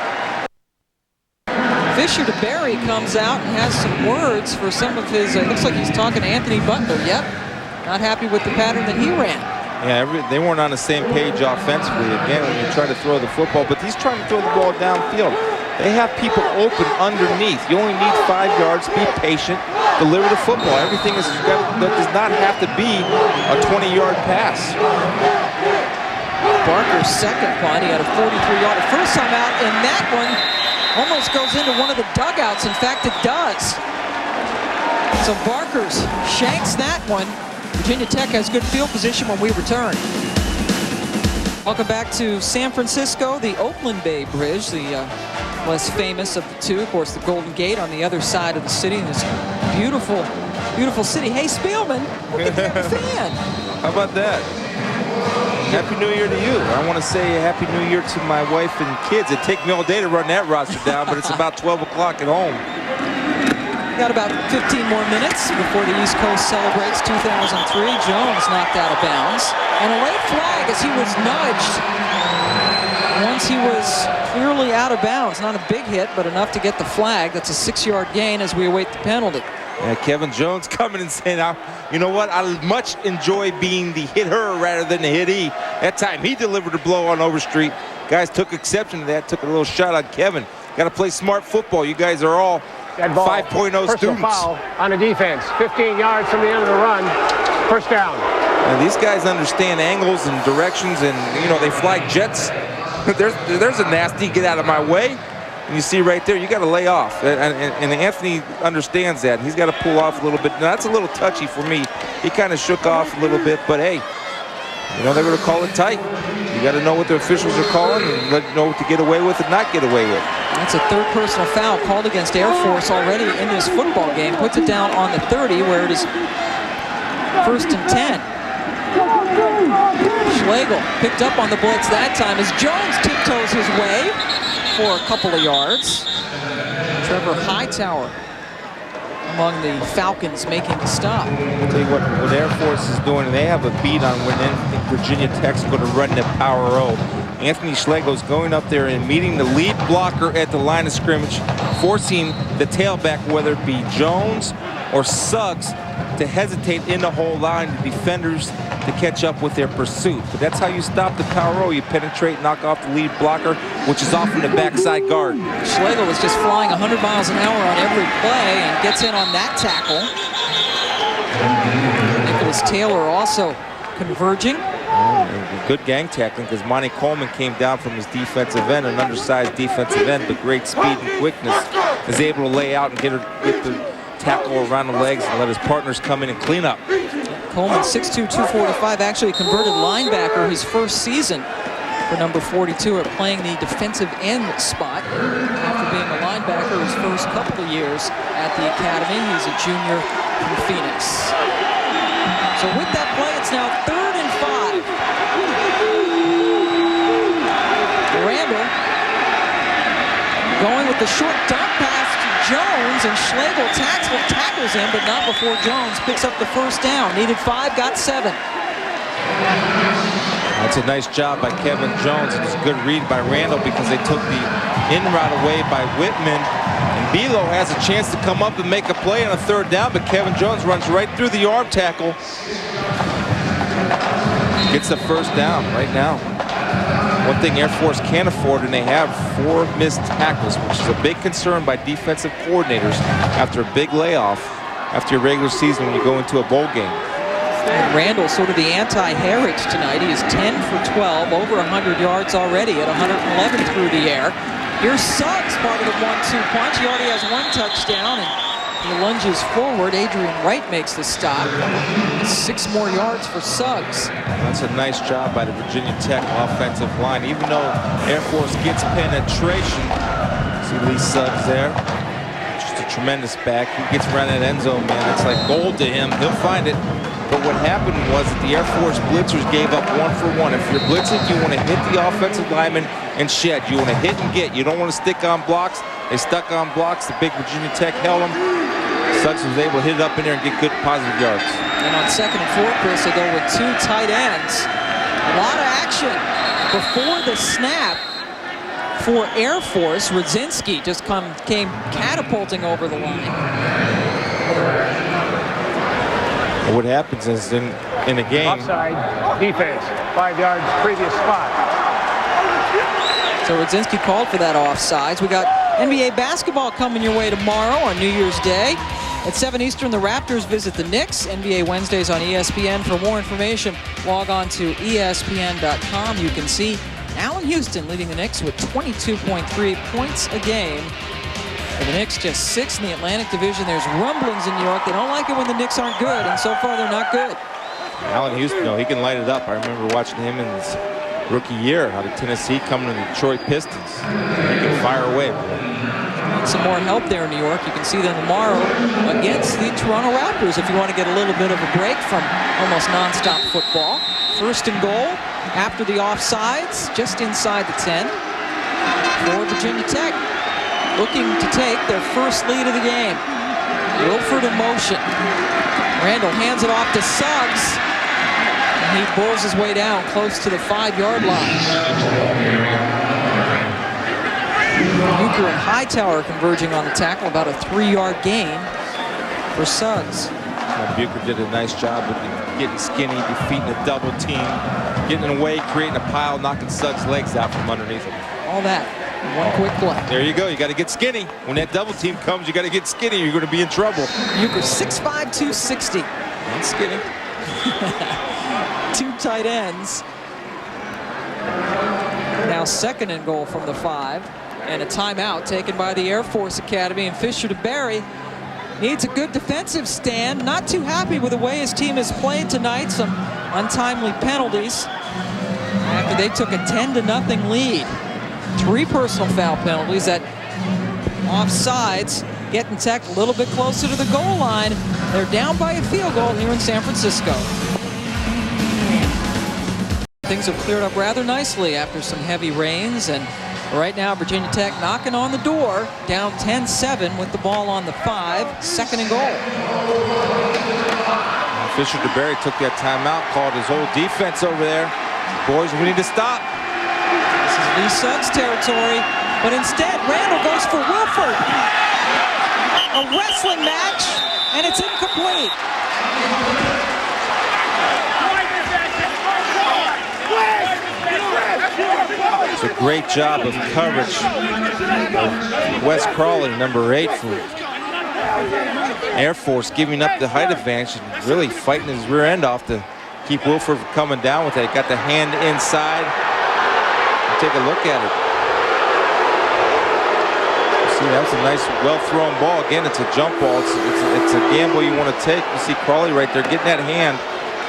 Fisher DeBerry comes out and has some words for some of his, looks like he's talking to Anthony Butler. Yep, not happy with the pattern that he ran. Yeah, they weren't on the same page offensively. Again, when you try to throw the football, but he's trying to throw the ball downfield. They have people open underneath. You only need 5 yards. Be patient. Deliver the football. Everything that does not have to be a 20-yard pass. Barker's second punt, he had a 43-yarder first time out, and that one almost goes into one of the dugouts. In fact, it does. So Barker's shanks that one. Virginia Tech has good field position when we return. Welcome back to San Francisco, the Oakland Bay Bridge, the less famous of the two. Of course, the Golden Gate on the other side of the city. This beautiful, beautiful city. Hey, Spielman, look at that fan. How about that? Happy New Year to you. I want to say Happy New Year to my wife and kids. It'd take me all day to run that roster down, but it's about 12 o'clock at home. Got about 15 more minutes before the East Coast celebrates 2003. Jones knocked out of bounds. And a late flag as he was nudged once he was clearly out of bounds. Not a big hit, but enough to get the flag. That's a 6-yard gain as we await the penalty. Yeah, Kevin Jones coming and saying, you know what, I much enjoy being the hit-her rather than the hit-he. That time he delivered a blow on Overstreet. Guys took exception to that, took a little shot on Kevin. Got to play smart football. You guys are all 5.0 students. Foul on the defense, 15 yards from the end of the run, first down. And these guys understand angles and directions, and you know they fly jets. there's a nasty get out of my way. And you see right there, you got to lay off. And Anthony understands that. He's got to pull off a little bit. Now, that's a little touchy for me. He kind of shook off a little bit, but hey, you know, they're going to call it tight. You got to know what the officials are calling and let you know what to get away with and not get away with. That's a third personal foul called against Air Force already in this football game. Puts it down on the 30 where it is 1st and 10. Schlegel picked up on the blitz that time as Jones tiptoes his way for a couple of yards. Trevor Hightower among the Falcons making the stop. I'll tell you what Air Force is doing, they have a beat on when Virginia Tech's going to run the power row. Anthony Schlegel's going up there and meeting the lead blocker at the line of scrimmage, forcing the tailback, whether it be Jones or Suggs, to hesitate in the whole line, the defenders to catch up with their pursuit. But that's how you stop the power row. You penetrate, knock off the lead blocker, which is often the backside guard. Schlegel was just flying 100 miles an hour on every play and gets in on that tackle. Nicholas Taylor also converging. Good gang tackling because Monty Coleman came down from his defensive end, an undersized defensive end, but great speed and quickness. Is able to lay out and get the tackle around the legs and let his partners come in and clean up. Coleman, 6'2", 245, actually converted linebacker his first season for number 42 at playing the defensive end spot. After being a linebacker his first couple of years at the academy, he's a junior from Phoenix. So with that play, it's now 3rd and 5. Randall going with the short dump pass to Jones, and Schlegel tackles him, but not before Jones picks up the first down. Needed 5, got 7. That's a nice job by Kevin Jones. It's a good read by Randall because they took the in route away by Whitman. And Belo has a chance to come up and make a play on a 3rd down, but Kevin Jones runs right through the arm tackle. Gets the first down right now. One thing Air Force can't afford, and they have 4 missed tackles, which is a big concern by defensive coordinators after a big layoff after your regular season when you go into a bowl game. And Randall sort of the anti-Harridge tonight. He is 10 for 12, over 100 yards already at 111 through the air. Here's Suggs, part of the 1-2 punch. He already has 1 touchdown, and he lunges forward. Adrian Wright makes the stop. 6 more yards for Suggs. That's a nice job by the Virginia Tech offensive line. Even though Air Force gets penetration, see Lee Suggs there. Just a tremendous back. He gets around that end zone, man. It's like gold to him. He'll find it. But what happened was that the Air Force blitzers gave up 1 for 1. If you're blitzing, you want to hit the offensive lineman and shed. You want to hit and get. You don't want to stick on blocks. They stuck on blocks. The big Virginia Tech held them. Suggs was able to hit it up in there and get good positive yards. And on 2nd and 4, Chris, they go with 2 tight ends. A lot of action before the snap for Air Force. Rudzinski just came catapulting over the line. What happens is in a game. Offside defense, 5 yards previous spot. So Rudzinski called for that offsides. We got NBA basketball coming your way tomorrow on New Year's Day. At 7 Eastern, the Raptors visit the Knicks. NBA Wednesdays on ESPN. For more information, log on to ESPN.com. You can see Allen Houston leading the Knicks with 22.3 points a game. And the Knicks just 6th in the Atlantic Division. There's rumblings in New York. They don't like it when the Knicks aren't good, and so far they're not good. Allen Houston, he can light it up. I remember watching him in his rookie year out of Tennessee, coming to the Detroit Pistons. He can fire away. Some more help there in New York. You can see them tomorrow against the Toronto Raptors if you want to get a little bit of a break from almost nonstop football. First and goal after the offsides, just inside the 10 for Virginia Tech, looking to take their first lead of the game. Wilford in motion. Randall hands it off to Suggs, and he pulls his way down close to the 5-yard line. Bucher and Hightower converging on the tackle, about a 3-yard gain for Suggs. Bucher did a nice job of getting skinny, defeating a double team, getting away, creating a pile, knocking Suggs' legs out from underneath him. All that in one quick play. There you go. You got to get skinny. When that double team comes, you got to get skinny. You're going to be in trouble. Bucher 6'5", 260. And skinny. 2 tight ends. Now second and goal from the 5. And a timeout taken by the Air Force Academy. And Fisher DeBerry needs a good defensive stand. Not too happy with the way his team has played tonight. Some untimely penalties after they took a 10-0 lead. 3 personal foul penalties at offsides, getting Tech a little bit closer to the goal line. They're down by a field goal here in San Francisco. Things have cleared up rather nicely after some heavy rains, and right now Virginia Tech knocking on the door, down 10-7 with the ball on the 5, second and goal. Fisher DeBerry took that timeout, called his whole defense over there. Boys, we need to stop. This is Lee Suggs territory, but instead Randall goes for Wilford. A wrestling match, and it's incomplete. It's a great job of coverage. Wes Crawley, number 8 for Air Force, giving up the height advantage and really fighting his rear end off to keep Wilford from coming down with it. Got the hand inside. Take a look at it. See, that was a nice, well-thrown ball. Again, it's a jump ball. It's a gamble you want to take. You see Crawley right there getting that hand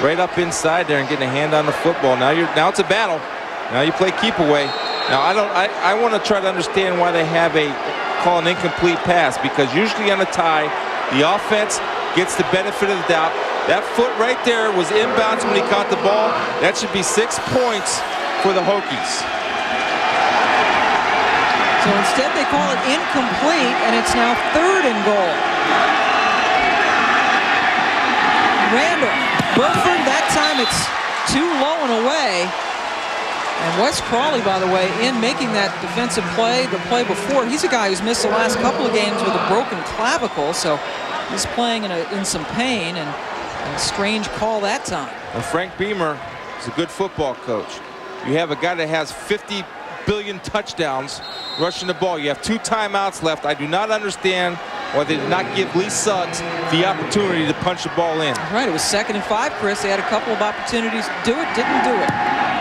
right up inside there and getting a hand on the football. Now it's a battle. Now you play keep away. Now I want to try to understand why they have call an incomplete pass, because usually on a tie, the offense gets the benefit of the doubt. That foot right there was inbounds when he caught the ball. That should be 6 points for the Hokies. So instead they call it incomplete, and it's now third and goal. Randall, Wilford, that time it's too low and away. And Wes Crawley, by the way, in making that defensive play, the play before, he's a guy who's missed the last couple of games with a broken clavicle, so he's playing in some pain, and a strange call that time. And Frank Beamer is a good football coach. You have a guy that has 50 billion touchdowns rushing the ball. You have 2 timeouts left. I do not understand why they did not give Lee Suggs the opportunity to punch the ball in. Right, it was 2nd and 5, Chris. They had a couple of opportunities to do it, didn't do it.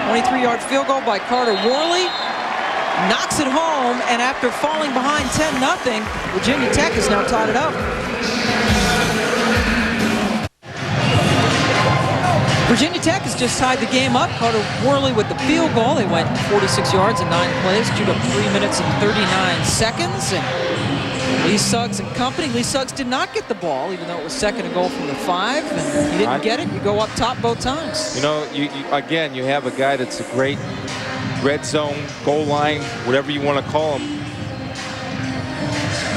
23-yard field goal by Carter Worley. Knocks it home, and after falling behind 10-0, Virginia Tech has now tied it up. Virginia Tech has just tied the game up. Carter Worley with the field goal. They went 46 yards in 9 plays, chewed up 3 minutes and 39 seconds. And Lee Suggs and company. Lee Suggs did not get the ball, even though it was 2nd and goal from the 5. And he didn't get it. You go up top both times. You know, again, you have a guy that's a great red zone, goal line, whatever you want to call him,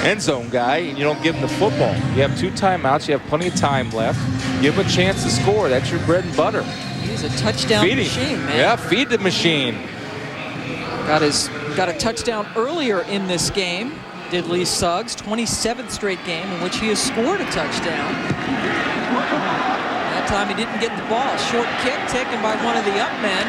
end zone guy, and you don't give him the football. You have 2 timeouts. You have plenty of time left. Give him a chance to score. That's your bread and butter. He's a touchdown machine, man. Yeah, feed the machine. Got a touchdown earlier in this game, did Lee Suggs. 27th straight game in which he has scored a touchdown. That time he didn't get the ball. Short kick taken by one of the up men.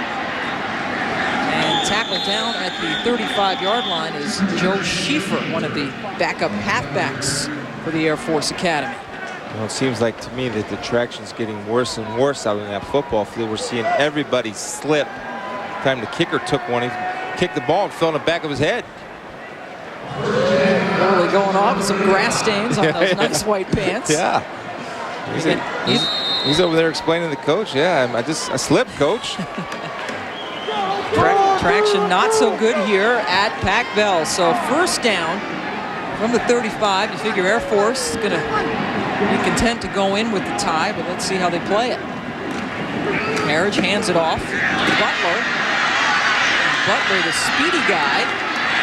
And Tackled down at the 35-yard line is Joe Schieffer, one of the backup halfbacks for the Air Force Academy. Well, it seems like to me that the traction's getting worse and worse out in that football field. We're seeing everybody slip. Time the kicker took one, he kicked the ball and fell in the back of his head. Really going off with some grass stains on those nice white pants. Yeah. He's over there explaining to the coach, yeah, I slipped, coach. Traction not so good here at Pac Bell. So first down from the 35. You figure Air Force is going to be content to go in with the tie, but let's see how they play it. Marriage hands it off to Butler. Butler, the speedy guy,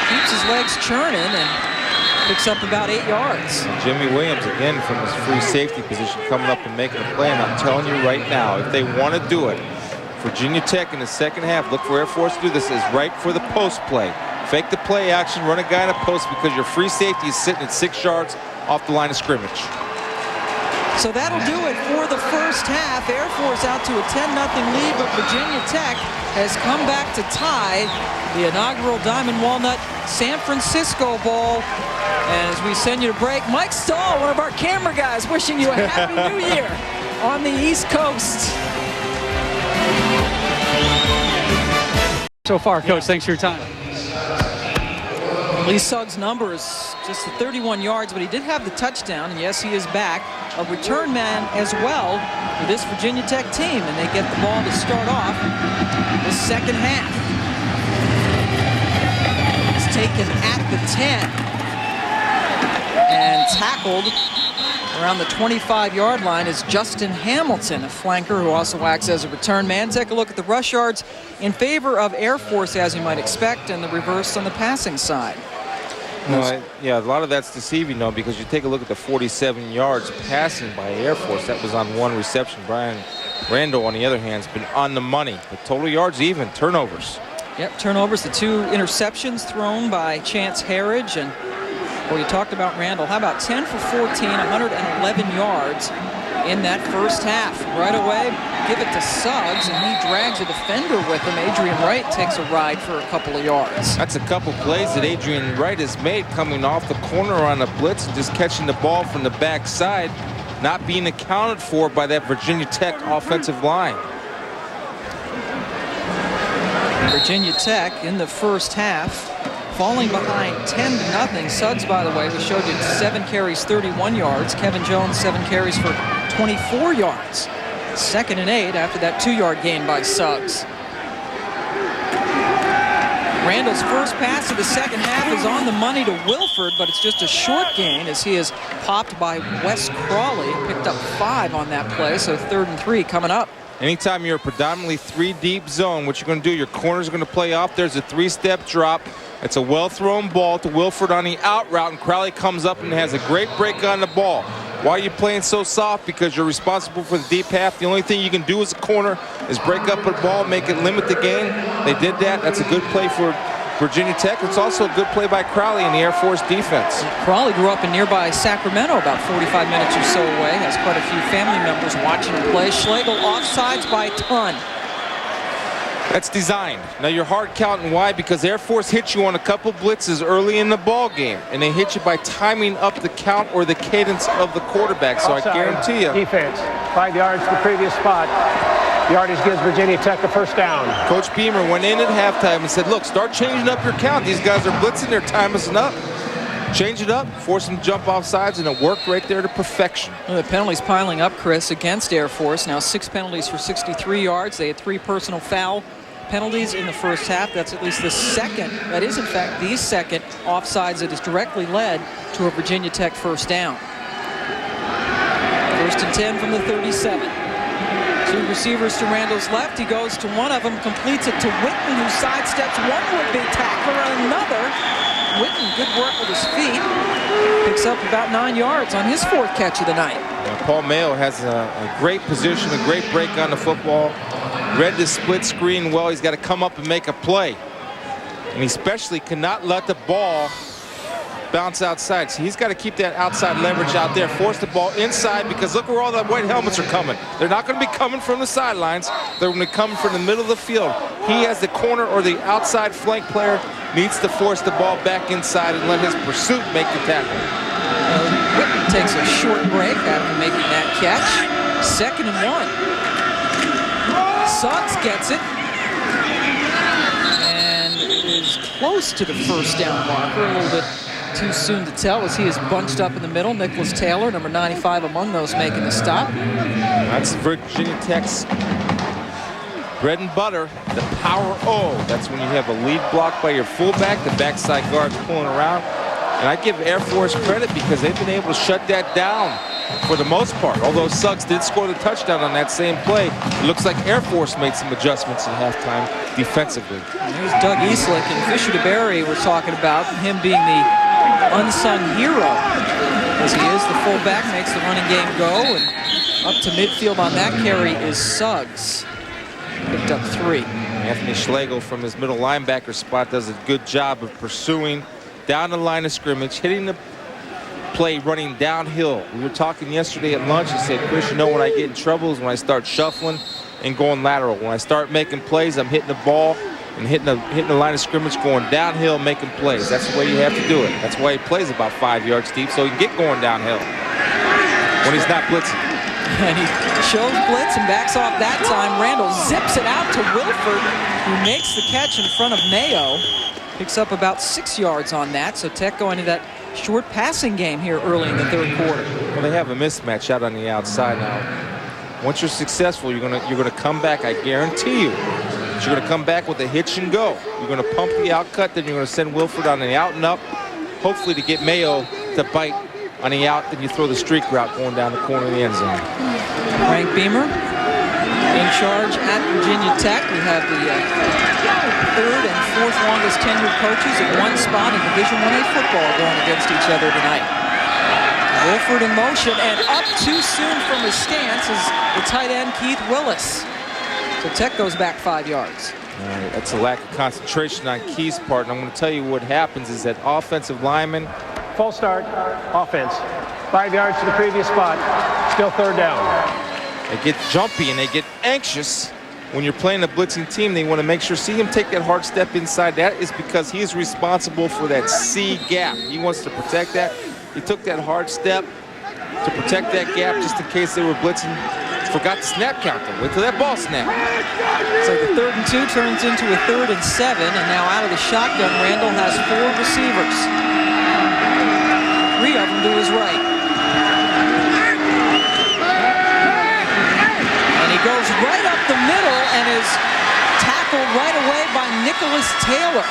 keeps his legs churning and picks up about 8 yards. Jimmy Williams, again, from his free safety position, coming up and making a play. And I'm telling you right now, if they want to do it, Virginia Tech in the second half, look for Air Force to do this, is right for the post play. Fake the play action, run a guy in a post because your free safety is sitting at 6 yards off the line of scrimmage. So that'll do it for the first half. Air Force out to a 10-0 lead, but Virginia Tech has come back to tie the inaugural Diamond Walnut San Francisco Bowl. And as we send you to break, Mike Stahl, one of our camera guys, wishing you a happy new year on the East Coast. So far, Coach, thanks for your time. Lee Suggs' number is just the 31 yards, but he did have the touchdown, and yes, he is back. A return man as well for this Virginia Tech team, and they get the ball to start off the second half. It's taken at the 10 and tackled around the 25-yard line is Justin Hamilton, a flanker who also acts as a return man. Take a look at the rush yards in favor of Air Force, as you might expect, and the reverse on the passing side. No, yeah, a lot of that's deceiving, though, because you take a look at the 47 yards passing by Air Force. That was on one reception. Brian Randall, on the other hand, has been on the money. But total yards even, turnovers. Yep, turnovers, the 2 interceptions thrown by Chance Harridge. And, well, you talked about Randall. How about 10 for 14, 111 yards in that first half? Right away, give it to Suggs, and he drags a defender with him. Adrian Wright takes a ride for a couple of yards. That's a couple plays that Adrian Wright has made, coming off the corner on a blitz and just catching the ball from the backside, not being accounted for by that Virginia Tech offensive line. Virginia Tech in the first half, falling behind 10-0. Suggs, by the way, we showed you 7 carries, 31 yards. Kevin Jones, 7 carries for 24 yards. 2nd and 8 after that 2-yard gain by Suggs. Randall's first pass of the second half is on the money to Wilford, but it's just a short gain as he is popped by Wes Crawley. Picked up 5 on that play, so 3rd and 3 coming up. Anytime you're a predominantly 3-deep zone, what you're going to do, your corner's going to play off. There's a 3-step drop. It's a well-thrown ball to Wilford on the out route, and Crowley comes up and has a great break on the ball. Why are you playing so soft? Because you're responsible for the deep half. The only thing you can do as a corner is break up a ball, make it limit the gain. They did that. That's a good play for Virginia Tech. It's also a good play by Crowley in the Air Force defense. Crowley grew up in nearby Sacramento, about 45 minutes or so away. Has quite a few family members watching him play. Schlegel offsides by a ton. That's designed. Now you're hard counting. Why? Because Air Force hit you on a couple blitzes early in the ball game, and they hit you by timing up the count or the cadence of the quarterback. So Offside. I guarantee you. Defense, 5 yards to the previous spot. Yardage gives Virginia Tech a first down. Coach Beamer went in at halftime and said, look, start changing up your count. These guys are blitzing. Their time isn't up. Change it up, force them to jump off sides, and it worked right there to perfection. Well, the penalties piling up, Chris, against Air Force. Now 6 penalties for 63 yards. They had 3 personal foul penalties in the first half. That's at least the second, that is in fact the second offsides that has directly led to a Virginia Tech first down. 1st and 10 from the 37. 2 receivers to Randall's left. He goes to one of them, completes it to Witten, who sidesteps one would-be tackler and another. Witten, good work with his feet. Picks up about 9 yards on his 4th catch of the night. Yeah, Paul Mayo has a great position, a great break on the football. Read the split screen well. He's got to come up and make a play. And he especially cannot let the ball bounce outside. So he's got to keep that outside leverage out there, force the ball inside, because look where all the white helmets are coming. They're not going to be coming from the sidelines. They're going to come from the middle of the field. He, as the corner or the outside flank player, needs to force the ball back inside and let his pursuit make the tackle. Whitten takes a short break after making that catch. 2nd and 1. Suggs gets it. And is close to the first down marker. A little bit too soon to tell as he is bunched up in the middle. Nicholas Taylor, number 95 among those making the stop. That's Virginia Tech's bread and butter, the power O. That's when you have a lead block by your fullback, the backside guard's pulling around. And I give Air Force credit because they've been able to shut that down for the most part. Although Suggs did score the touchdown on that same play, it looks like Air Force made some adjustments at halftime defensively. And there's Doug Eastlick and Fisher DeBerry were talking about him being the unsung hero. As he is the fullback, makes the running game go, and up to midfield on that carry is Suggs. Picked up 3. Anthony Schlegel from his middle linebacker spot does a good job of pursuing down the line of scrimmage, hitting the play running downhill. We were talking yesterday at lunch. He said, Chris, you know when I get in trouble is when I start shuffling and going lateral. When I start making plays, I'm hitting the ball and hitting the line of scrimmage, going downhill, making plays. That's the way you have to do it. That's why he plays about 5 yards deep, so he can get going downhill when he's not blitzing. And he shows blitz and backs off that time. Randall zips it out to Wilford, who makes the catch in front of Mayo. Picks up about 6 yards on that, so Tech going into that short passing game here early in the 3rd quarter. Well, they have a mismatch out on the outside now. Once you're successful, you're gonna come back, I guarantee you. But you're gonna come back with a hitch and go. You're gonna pump the out cut, then you're gonna send Wilford on the out and up, hopefully to get Mayo to bite on the out, then you throw the streak route going down the corner of the end zone. Frank Beamer in charge at Virginia Tech. We have the 3rd and 4th longest tenured coaches at one spot in Division I football going against each other tonight. Wilford in motion, and up too soon from his stance is the tight end Keith Willis. So Tech goes back 5 yards. That's a lack of concentration on Keith's part, and I'm going to tell you what happens is that offensive lineman. Full start, offense. 5 yards to the previous spot. Still 3rd down. They get jumpy and they get anxious when you're playing a blitzing team. They want to make sure, see him take that hard step inside. That is because he is responsible for that C gap. He wants to protect that. He took that hard step to protect that gap just in case they were blitzing. Forgot the snap count though. Wait till that ball snap. So the 3rd and 2 turns into a 3rd and 7, and now out of the shotgun, Randall has 4 receivers. 3 of them to his right. And he goes right up the middle and is tackled right away by Nicholas Taylor.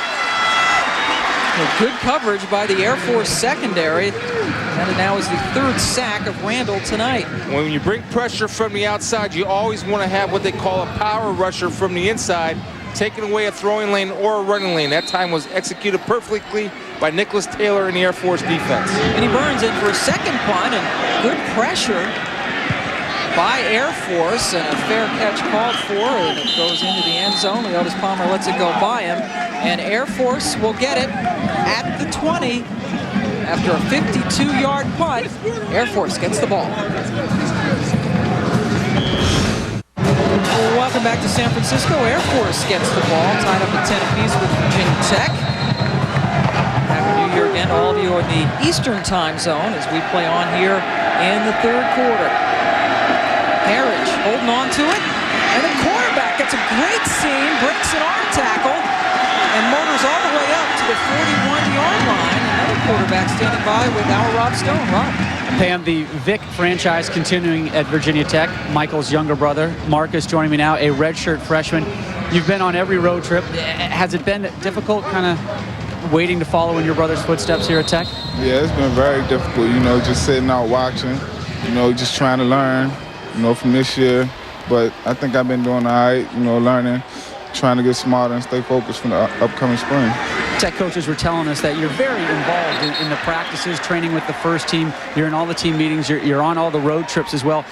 Good coverage by the Air Force secondary. And now is the 3rd sack of Randall tonight. When you bring pressure from the outside, you always want to have what they call a power rusher from the inside, taking away a throwing lane or a running lane. That time was executed perfectly by Nicholas Taylor in the Air Force defense. And he burns in for a 2nd punt, and good pressure by Air Force, and a fair catch called for, and it goes into the end zone. Leotis Palmer lets it go by him, and Air Force will get it at the 20 after a 52-yard punt. Air Force gets the ball. Welcome back to San Francisco. Air Force gets the ball, tied up at 10 apiece with Virginia Tech. Happy New Year again to all of you in the Eastern time zone as we play on here in the 3rd quarter. Harridge holding on to it, and the quarterback gets a great seam, breaks an arm tackle, and motors all the way up to the 41-yard line. Another quarterback standing by with our Rob Stone. Rob. Pam, the Vic franchise continuing at Virginia Tech. Michael's younger brother, Marcus, joining me now, a redshirt freshman. You've been on every road trip. Has it been difficult kind of waiting to follow in your brother's footsteps here at Tech? Yeah, it's been very difficult, you know, just sitting out watching, you know, just trying to learn, you know, from this year. But I think I've been doing all right, you know, learning, trying to get smarter and stay focused for the upcoming spring. Tech coaches were telling us that you're very involved in the practices, training with the first team. You're in all the team meetings. You're on all the road trips as well.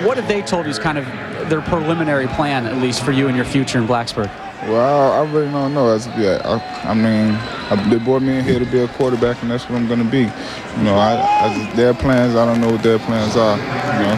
What have they told you is kind of their preliminary plan, at least for you and your future in Blacksburg? Well, I really don't know as of yet. I mean, they brought me in here to be a quarterback, and that's what I'm going to be. You know, their plans, I don't know what their plans are. You know,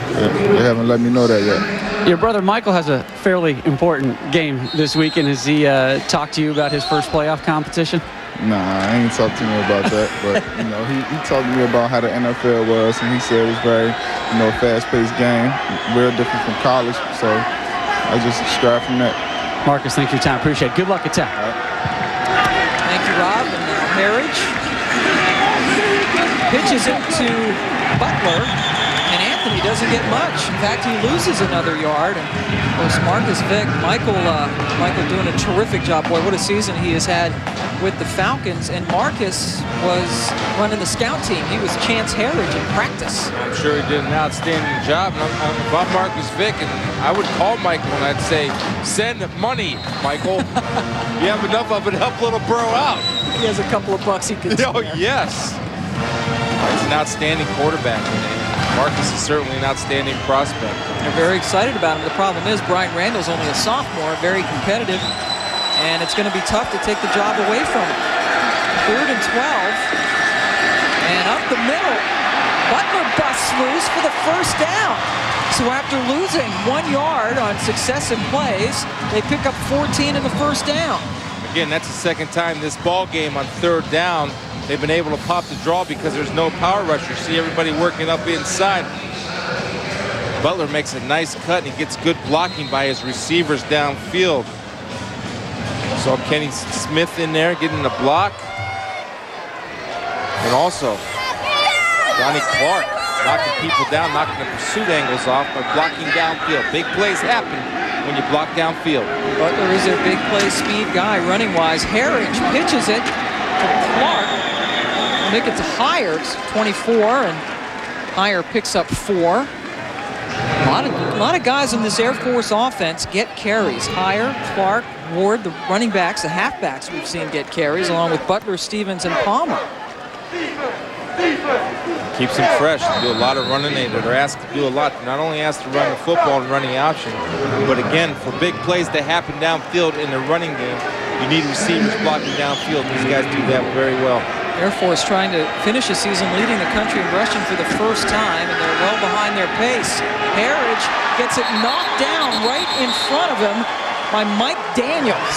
they haven't let me know that yet. Your brother Michael has a fairly important game this weekend. Has he talked to you about his first playoff competition? Nah, he ain't talked to me about that. But, you know, he talked to me about how the NFL was, and he said it was very, you know, fast-paced game, real different from college. So I just strive from that. Marcus, thanks for your time. Appreciate it. Good luck at Tech. Thank you, Rob. And now Harridge pitches it to Butler, and Anthony doesn't get much. In fact, he loses another yard. And of course, Marcus Vick, Michael doing a terrific job. Boy, what a season he has had with the Falcons. And Marcus was running the scout team. He was Chance Harridge in practice. I'm sure he did an outstanding job. And if I'm Marcus Vick, and I would call Michael and I'd say, send money, Michael. You have enough of it, help little bro out. He has a couple of bucks he could Oh, yes. He's an outstanding quarterback. Marcus is certainly an outstanding prospect. They're very excited about him. The problem is Brian Randall's only a sophomore, very competitive, and it's going to be tough to take the job away from him. 3rd and 12, and up the middle, Butler busts loose for the first down. So after losing 1 yard on successive plays, they pick up 14 in the first down. Again, that's the second time this ball game on 3rd down they've been able to pop the draw because there's no power rusher. See everybody working up inside. Butler makes a nice cut, and he gets good blocking by his receivers downfield. Saw Kenny Smith in there getting the block. And also, Donnie Clark knocking people down, knocking the pursuit angles off by blocking downfield. Big plays happen when you block downfield. Butler is a big play speed guy running-wise. Harridge pitches it to Clark. Nick, it's Hires, 24, and Hire picks up 4. A lot of guys in this Air Force offense get carries. Hire, Clark, Ward, the running backs, the halfbacks we've seen get carries, along with Butler, Stevens, and Palmer. Keeps them fresh. They do a lot of running. They're asked to do a lot. They're not only asked to run the football and running option, but again, for big plays to happen downfield in the running game, you need receivers blocking downfield. These guys do that very well. Air Force trying to finish a season leading the country in rushing for the first time, and they're well behind their pace. Harridge gets it knocked down right in front of him by Mike Daniels,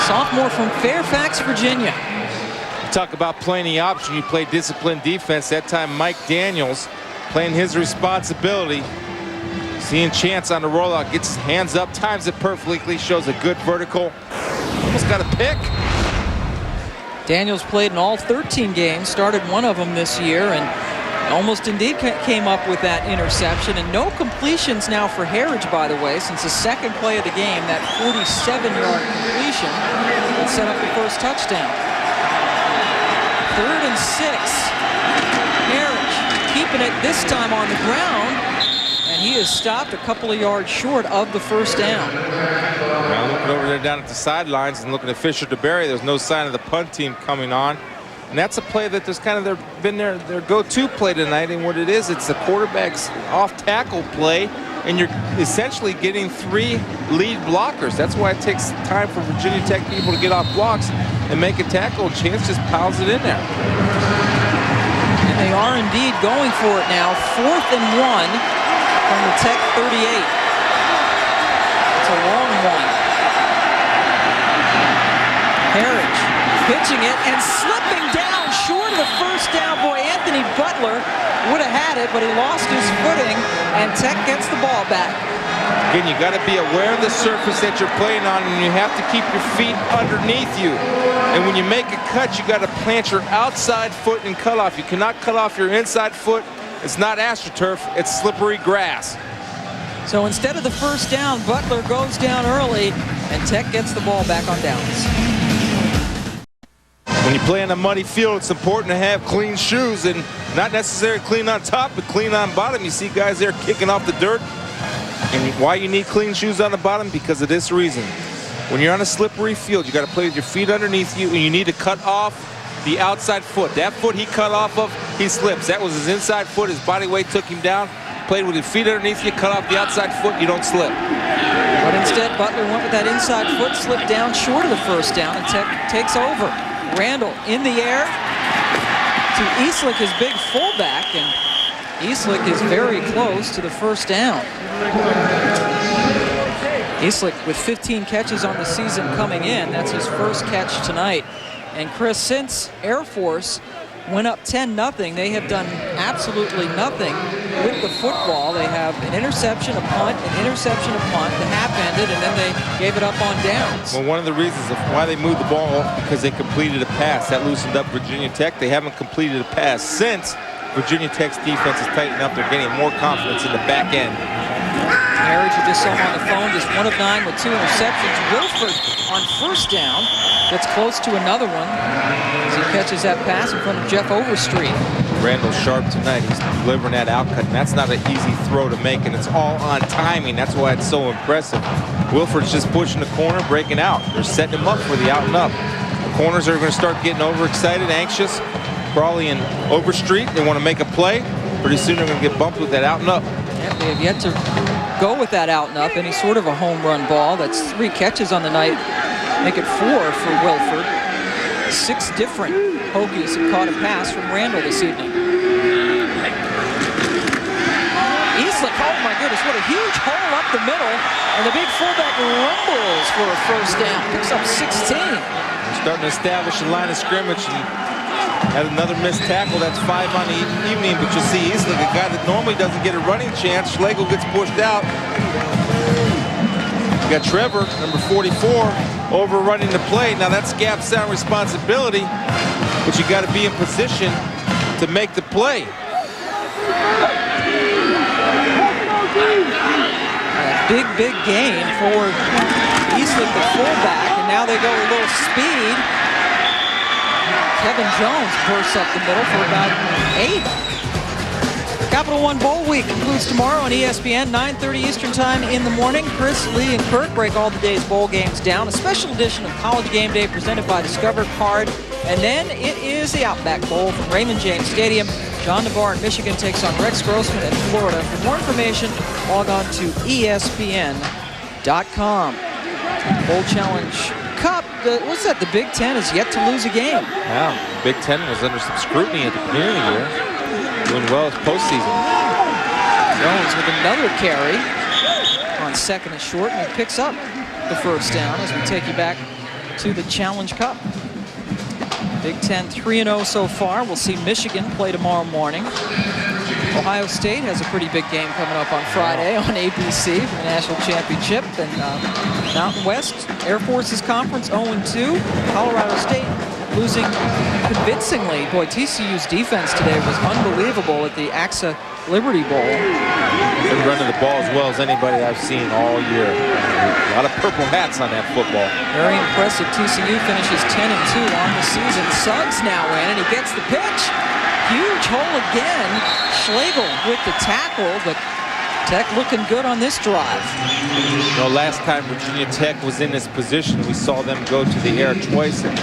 sophomore from Fairfax, Virginia. Talk about playing the option. You play disciplined defense. That time Mike Daniels playing his responsibility. Seeing Chance on the rollout, gets his hands up, times it perfectly, shows a good vertical. Almost got a pick. Daniels played in all 13 games, started one of them this year, and almost indeed came up with that interception. And no completions now for Harridge, by the way, since the second play of the game, that 47-yard completion that set up the first touchdown. 3rd and 6. Harridge keeping it this time on the ground, and he is stopped a couple of yards short of the first down. Now looking over there down at the sidelines and looking at Fisher DeBerry, there's no sign of the punt team coming on. And that's a play that there's kind of been their go-to play tonight. And what it is, it's the quarterback's off-tackle play, and you're essentially getting 3 lead blockers. That's why it takes time for Virginia Tech people to get off blocks and make a tackle. Chance just piles it in there. And they are indeed going for it now. 4th and 1 from the Tech 38. It's a long one. Harridge pitching it and slipping down short of the first down. Boy, Anthony Butler would have had it, but he lost his footing, and Tech gets the ball back. Again, you got to be aware of the surface that you're playing on, and you have to keep your feet underneath you. And when you make a cut, you got to plant your outside foot and cut off. You cannot cut off your inside foot. It's not AstroTurf, it's slippery grass. So instead of the first down, Butler goes down early, and Tech gets the ball back on downs. When you play on a muddy field, it's important to have clean shoes, and not necessarily clean on top, but clean on bottom. You see guys there kicking off the dirt. And why you need clean shoes on the bottom? Because of this reason. When you're on a slippery field, you got to play with your feet underneath you, and you need to cut off the outside foot. That foot he cut off of, he slips. That was his inside foot. His body weight took him down. played with your feet underneath you, cut off the outside foot, you don't slip. But instead, Butler went with that inside foot, slipped down short of the first down, and takes over. Randall in the air to Eastlick, his big fullback, and Eastlick is very close to the first down. Eastlick with 15 catches on the season coming in. That's his first catch tonight. And Chris, since Air Force went up 10-0, they have done absolutely nothing with the football. They have an interception, a punt, an interception, a punt, the half-ended, and then they gave it up on downs. Well, one of the reasons of why they moved the ball, because they completed a pass. That loosened up Virginia Tech. They haven't completed a pass since Virginia Tech's defense has tightened up. They're getting more confidence in the back end. Harris, you just saw him on the phone, just 1 of 9 with 2 interceptions. Wilford on first down gets close to another one as he catches that pass in front of Jeff Overstreet. Randall sharp tonight. He's delivering that outcut, and that's not an easy throw to make, and it's all on timing. That's why it's so impressive. Wilford's just pushing the corner, breaking out. They're setting him up for the out and up. The corners are going to start getting overexcited, anxious. Crawley and Overstreet, they want to make a play. Pretty soon they're going to get bumped with that out and up. Yeah, they have yet to go with that out and up, any sort of a home run ball. That's 3 catches on the night, make it 4 for Wilford. 6 different Hokies have caught a pass from Randall this evening. Eastlick, oh my goodness, what a huge hole up the middle, and the big fullback rumbles for a first down, picks up 16. They're starting to establish a line of scrimmage, and had another missed tackle. That's 5 on the evening, but you'll see Eastlick, a guy that normally doesn't get a running chance. Schlegel gets pushed out. You got Trevor, number 44, overrunning the play. Now that's gap sound responsibility, but you got to be in position to make the play. Big gain for Eastlick, the fullback, and now they go a little speed. Kevin Jones bursts up the middle for about 8. Capital One Bowl Week concludes tomorrow on ESPN, 9:30 Eastern Time in the morning. Chris, Lee, and Kirk break all the day's bowl games down. A special edition of College Game Day presented by Discover Card. And then it is the Outback Bowl from Raymond James Stadium. John Navarre in Michigan takes on Rex Grossman in Florida. For more information, log on to ESPN.com. Bowl Challenge Cup, what's that? The Big Ten has yet to lose a game. Wow, Big Ten was under some scrutiny at the beginning of the year. Doing well as postseason. Jones with another carry on 2nd and short, and he picks up the first down as we take you back to the Challenge Cup. Big Ten 3-0 so far. We'll see Michigan play tomorrow morning. Ohio State has a pretty big game coming up on Friday on ABC for the national championship. And Mountain West, Air Force's conference 0-2. Colorado State losing convincingly. Boy, TCU's defense today was unbelievable at the AXA Liberty Bowl. They're running the ball as well as anybody I've seen all year. A lot of purple hats on that football. Very impressive. TCU finishes 10-2 on the season. Suggs now in, and he gets the pitch. Huge hole again. Schlegel with the tackle, but Tech looking good on this drive. You know, last time Virginia Tech was in this position, we saw them go to the air twice. And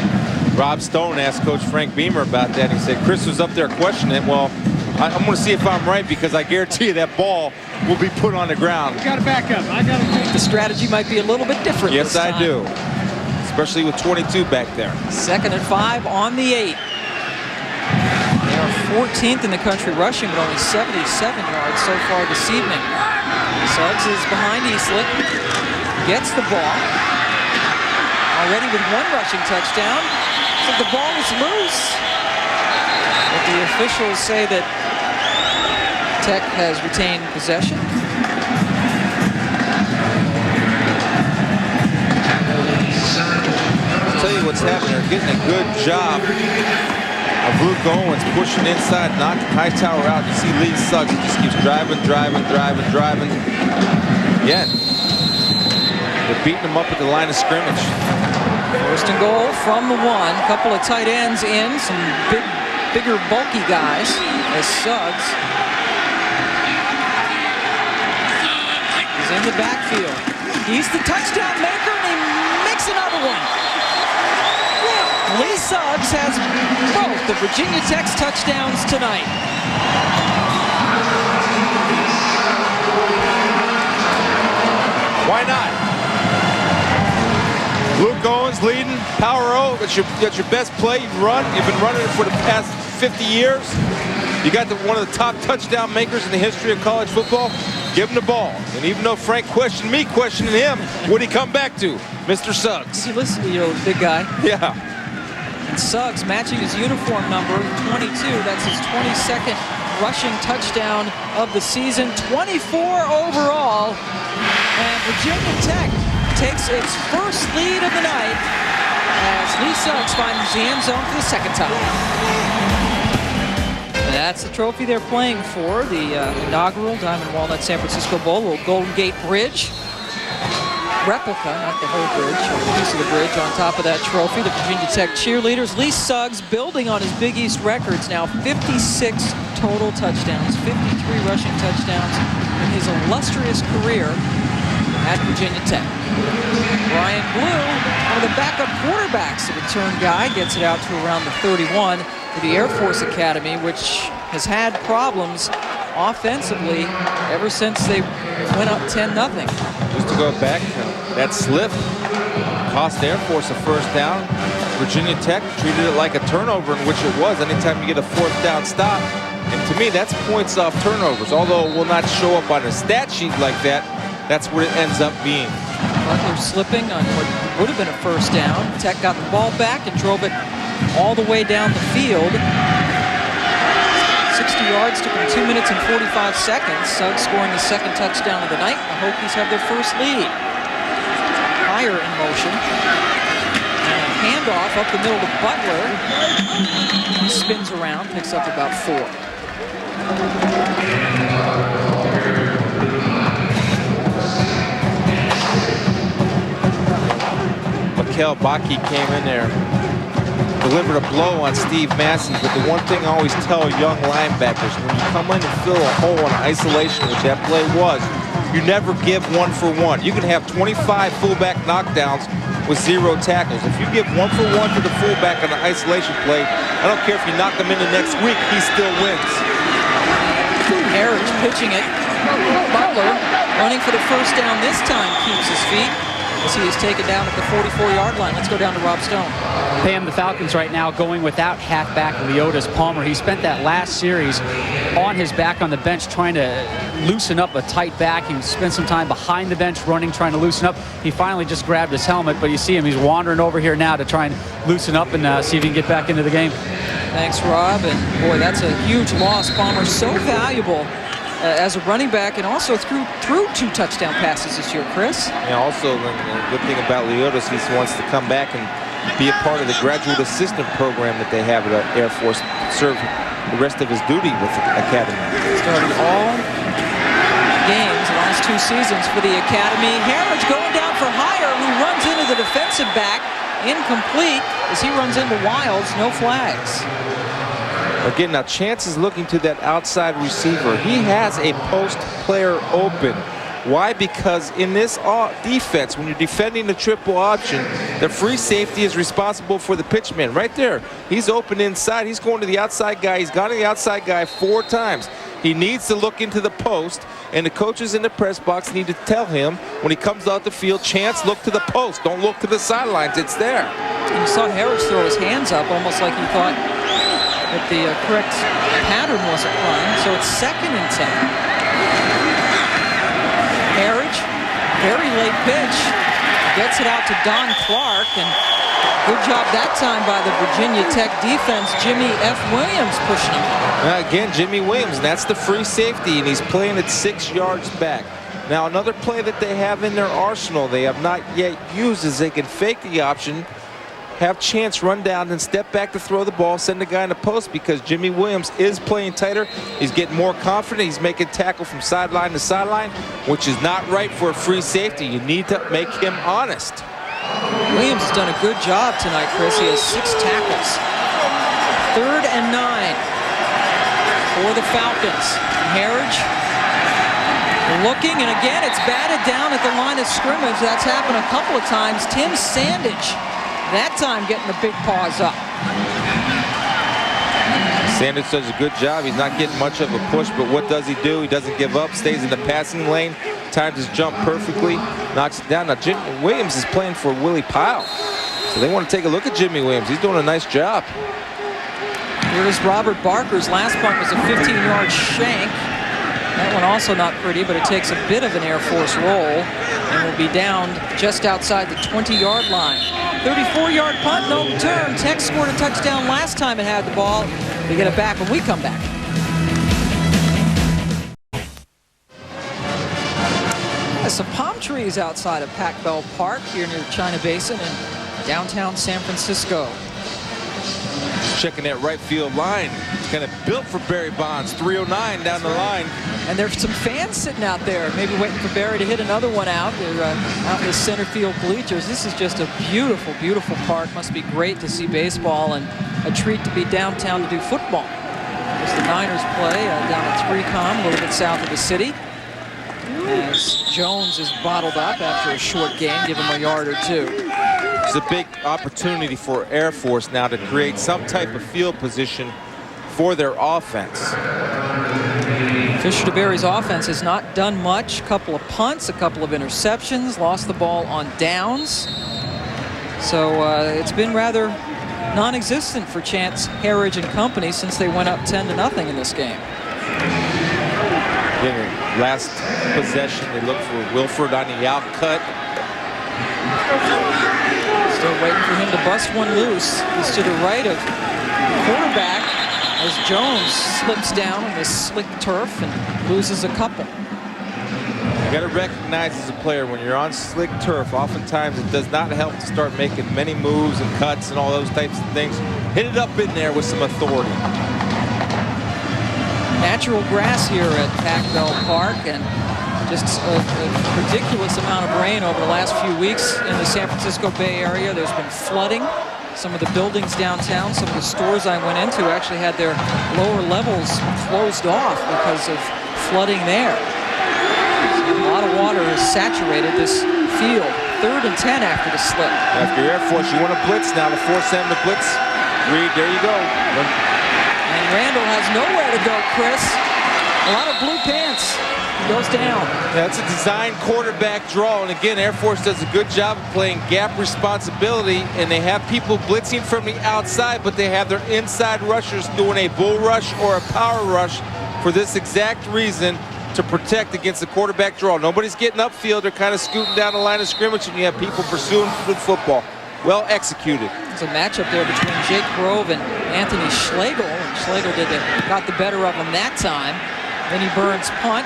Rob Stone asked Coach Frank Beamer about that. He said, Chris was up there questioning it. Well, I'm going to see if I'm right, because I guarantee you that ball will be put on the ground. You got to back up. I got to think the strategy might be a little bit different. Yes, this time. I do. Especially with 22 back there. 2nd and 5 on the 8. They are 14th in the country rushing, but only 77 yards so far this evening. Suggs is behind Eastlick. Gets the ball. Already with 1 rushing touchdown. So the ball is loose. But the officials say that Tech has retained possession. I'll tell you what's happening. They're getting a good job of Luke Owens pushing inside, knocking Hightower out. You see Lee Suggs. He just keeps driving. Again, they're beating him up at the line of scrimmage. 1st and goal from the 1. Couple of tight ends in. Some bigger, bulky guys as Suggs is in the backfield. He's the touchdown maker, and he makes another one. Lee Suggs has both the Virginia Tech's touchdowns tonight. Why not? Luke Owens leading, power O. That's your best play you've run. You've been running it for the past 50 years. You got one of the top touchdown makers in the history of college football. Give him the ball. And even though Frank questioned me, questioning him, what'd he come back to? Mr. Suggs. You listen to the big guy. Yeah. And Suggs matching his uniform number, 22. That's his 22nd rushing touchdown of the season, 24 overall. And Virginia Tech takes its first lead of the night as Lee Suggs finds the end zone for the second time. And that's the trophy they're playing for, the inaugural Diamond Walnut San Francisco Bowl, little Golden Gate Bridge. Replica, not the whole bridge, or a piece of the bridge on top of that trophy. The Virginia Tech cheerleaders. Lee Suggs building on his Big East records now, 56 total touchdowns, 53 rushing touchdowns in his illustrious career at Virginia Tech. Brian Blue, one of the backup quarterbacks, the return guy, gets it out to around the 31 for the Air Force Academy, which has had problems offensively ever since they went up 10-0. Just to go back, that slip cost Air Force a first down. Virginia Tech treated it like a turnover, in which it was. Anytime you get a fourth down stop, and to me, that's points off turnovers. Although it will not show up on a stat sheet like that, that's what it ends up being. Butler slipping on what would have been a first down. Tech got the ball back and drove it all the way down the field. 60 yards, took them 2 minutes and 45 seconds. Suggs scoring the second touchdown of the night. The Hokies have their first lead. Higher in motion. And a handoff up the middle to Butler. He spins around, picks up about 4. Mikel Baki came in there, delivered a blow on Steve Massey, but the one thing I always tell young linebackers, when you come in and fill a hole in isolation, which that play was, you never give 1 for 1. You can have 25 fullback knockdowns with 0 tackles. If you give 1 for 1 to the fullback on an isolation play, I don't care if you knock him into next week, he still wins. Harris pitching it. Butler running for the first down this time, keeps his feet. As he is taken down at the 44-yard line. Let's go down to Rob Stone. Pam, the Falcons right now going without halfback Leotis Palmer. He spent that last series on his back on the bench trying to loosen up a tight back. He spent some time behind the bench running, trying to loosen up. He finally just grabbed his helmet, but you see him, he's wandering over here now to try and loosen up and see if he can get back into the game. Thanks, Rob. And boy, that's a huge loss. Palmer so valuable as a running back, and also threw 2 touchdown passes this year, Chris. Yeah, also, the good thing about Leotis, he wants to come back and be a part of the graduate assistant program that they have at Air Force, serve the rest of his duty with the academy. Started all games the last 2 seasons for the academy. Harris going down for Hire, who runs into the defensive back. Incomplete as he runs into Wilds. No flags. Again, now Chance is looking to that outside receiver. He has a post player open. Why? Because in this defense, when you're defending the triple option, the free safety is responsible for the pitchman. Right there, he's open inside. He's going to the outside guy. He's gone to the outside guy 4 times. He needs to look into the post, and the coaches in the press box need to tell him when he comes out the field, Chance, look to the post. Don't look to the sidelines. It's there. And you saw Harris throw his hands up almost like he thought that the correct pattern wasn't run. So it's 2nd and 10. Harris, very late pitch, gets it out to Don Clark, and good job that time by the Virginia Tech defense. Jimmy F. Williams pushing him. Again, Jimmy Williams, that's the free safety, and he's playing it 6 yards back. Now, another play that they have in their arsenal they have not yet used is they can fake the option, have Chance run down and step back to throw the ball, send the guy in the post, because Jimmy Williams is playing tighter. He's getting more confident. He's making tackle from sideline to sideline, which is not right for a free safety. You need to make him honest. Williams has done a good job tonight, Chris. He has 6 tackles. 3rd and 9 for the Falcons. Harris looking, and again, it's batted down at the line of scrimmage. That's happened a couple of times. Tim Sandage, that time getting the big paws up. Sanders does a good job. He's not getting much of a push, but what does he do? He doesn't give up, stays in the passing lane, times his jump perfectly, knocks it down. Now, Jimmy Williams is playing for Willie Pyle. So they want to take a look at Jimmy Williams. He's doing a nice job. Here's Robert Barker's last punt was a 15-yard shank. That one also not pretty, but it takes a bit of an Air Force roll and will be down just outside the 20-yard line. 34-yard punt, no return. Tech scored a touchdown last time it had the ball. We get it back when we come back. Some palm trees outside of Pac Bell Park here near China Basin in downtown San Francisco. Checking that right field line. It's kind of built for Barry Bonds. 309 down the line. And there's some fans sitting out there, maybe waiting for Barry to hit another one out. They're out in the center field bleachers. This is just a beautiful, beautiful park. Must be great to see baseball and a treat to be downtown to do football. As the Niners play down at 3Com, a little bit south of the city. As Jones is bottled up after a short game, give him a yard or two. It's a big opportunity for Air Force now to create some type of field position for their offense. Fisher DeBerry's offense has not done much. A couple of punts, a couple of interceptions, lost the ball on downs. So it's been rather non-existent for Chance Herridge and company since they went up 10-0 in this game. Last possession, they look for Wilford on the out cut. Still waiting for him to bust one loose. He's to the right of the quarterback as Jones slips down on this slick turf and loses a couple. You got to recognize as a player when you're on slick turf, oftentimes it does not help to start making many moves and cuts and all those types of things. Hit it up in there with some authority. Natural grass here at Pac Bell Park, and just a ridiculous amount of rain over the last few weeks in the San Francisco Bay Area. There's been flooding. Some of the buildings downtown, some of the stores I went into actually had their lower levels closed off because of flooding there. So a lot of water has saturated this field. 3rd and 10 after the slip. After Air Force, you want to blitz now. To force them to blitz. Reed, there you go. And Randall has nowhere to go, Chris. A lot of blue pants. He goes down. That's a design quarterback draw. And again, Air Force does a good job of playing gap responsibility. And they have people blitzing from the outside, but they have their inside rushers doing a bull rush or a power rush for this exact reason, to protect against the quarterback draw. Nobody's getting upfield. They're kind of scooting down the line of scrimmage, and you have people pursuing good football. Well executed. There's a matchup there between Jake Grove and Anthony Schlegel. And Schlegel got the better of him that time. Then he Burns punt.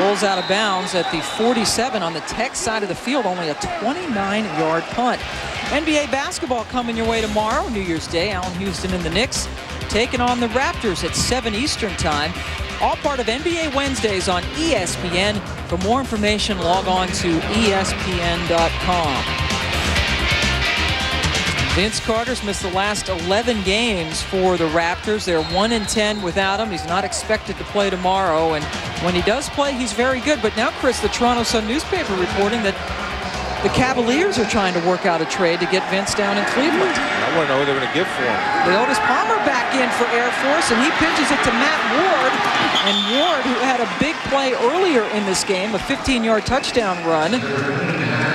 Rolls out of bounds at the 47 on the Tech side of the field. Only a 29-yard punt. NBA basketball coming your way tomorrow, New Year's Day. Allen Houston and the Knicks taking on the Raptors at 7 Eastern time. All part of NBA Wednesdays on ESPN. For more information, log on to ESPN.com. Vince Carter's missed the last 11 games for the Raptors. They're 1-10 without him. He's not expected to play tomorrow, and when he does play, he's very good. But now, Chris, the Toronto Sun newspaper reporting that the Cavaliers are trying to work out a trade to get Vince down in Cleveland. I want to know who they're going to give for him. Leotis Palmer back in for Air Force, and he pitches it to Matt Ward. And Ward, who had a big play earlier in this game, a 15-yard touchdown run,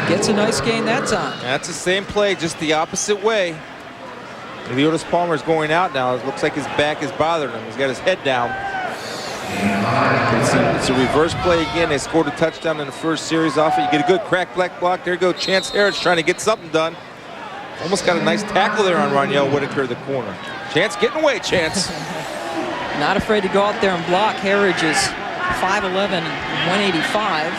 gets a nice gain that time. That's the same play, just the opposite way. Leotis Palmer is going out now. It looks like his back is bothering him. He's got his head down. It's a reverse play again. They scored a touchdown in the first series off it. You get a good crack black block. There you go. Chance Harris trying to get something done. Almost got a nice tackle there on Roniel Whitaker, the corner. Chance getting away, Chance. Not afraid to go out there and block. Herridge is 5'11", 185.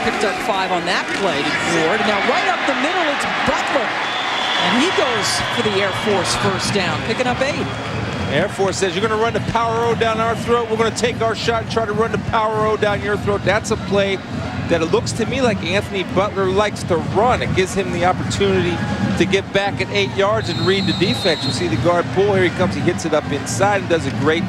Picked up 5 on that play to Ward. Now right up the middle, it's Butler. And he goes for the Air Force first down, picking up 8. Air Force says, you're going to run the power road down our throat. We're going to take our shot and try to run the power road down your throat. That's a play that it looks to me like Anthony Butler likes to run. It gives him the opportunity to get back at 8 yards and read the defense. You see the guard pull. Here he comes. He hits it up inside and does a great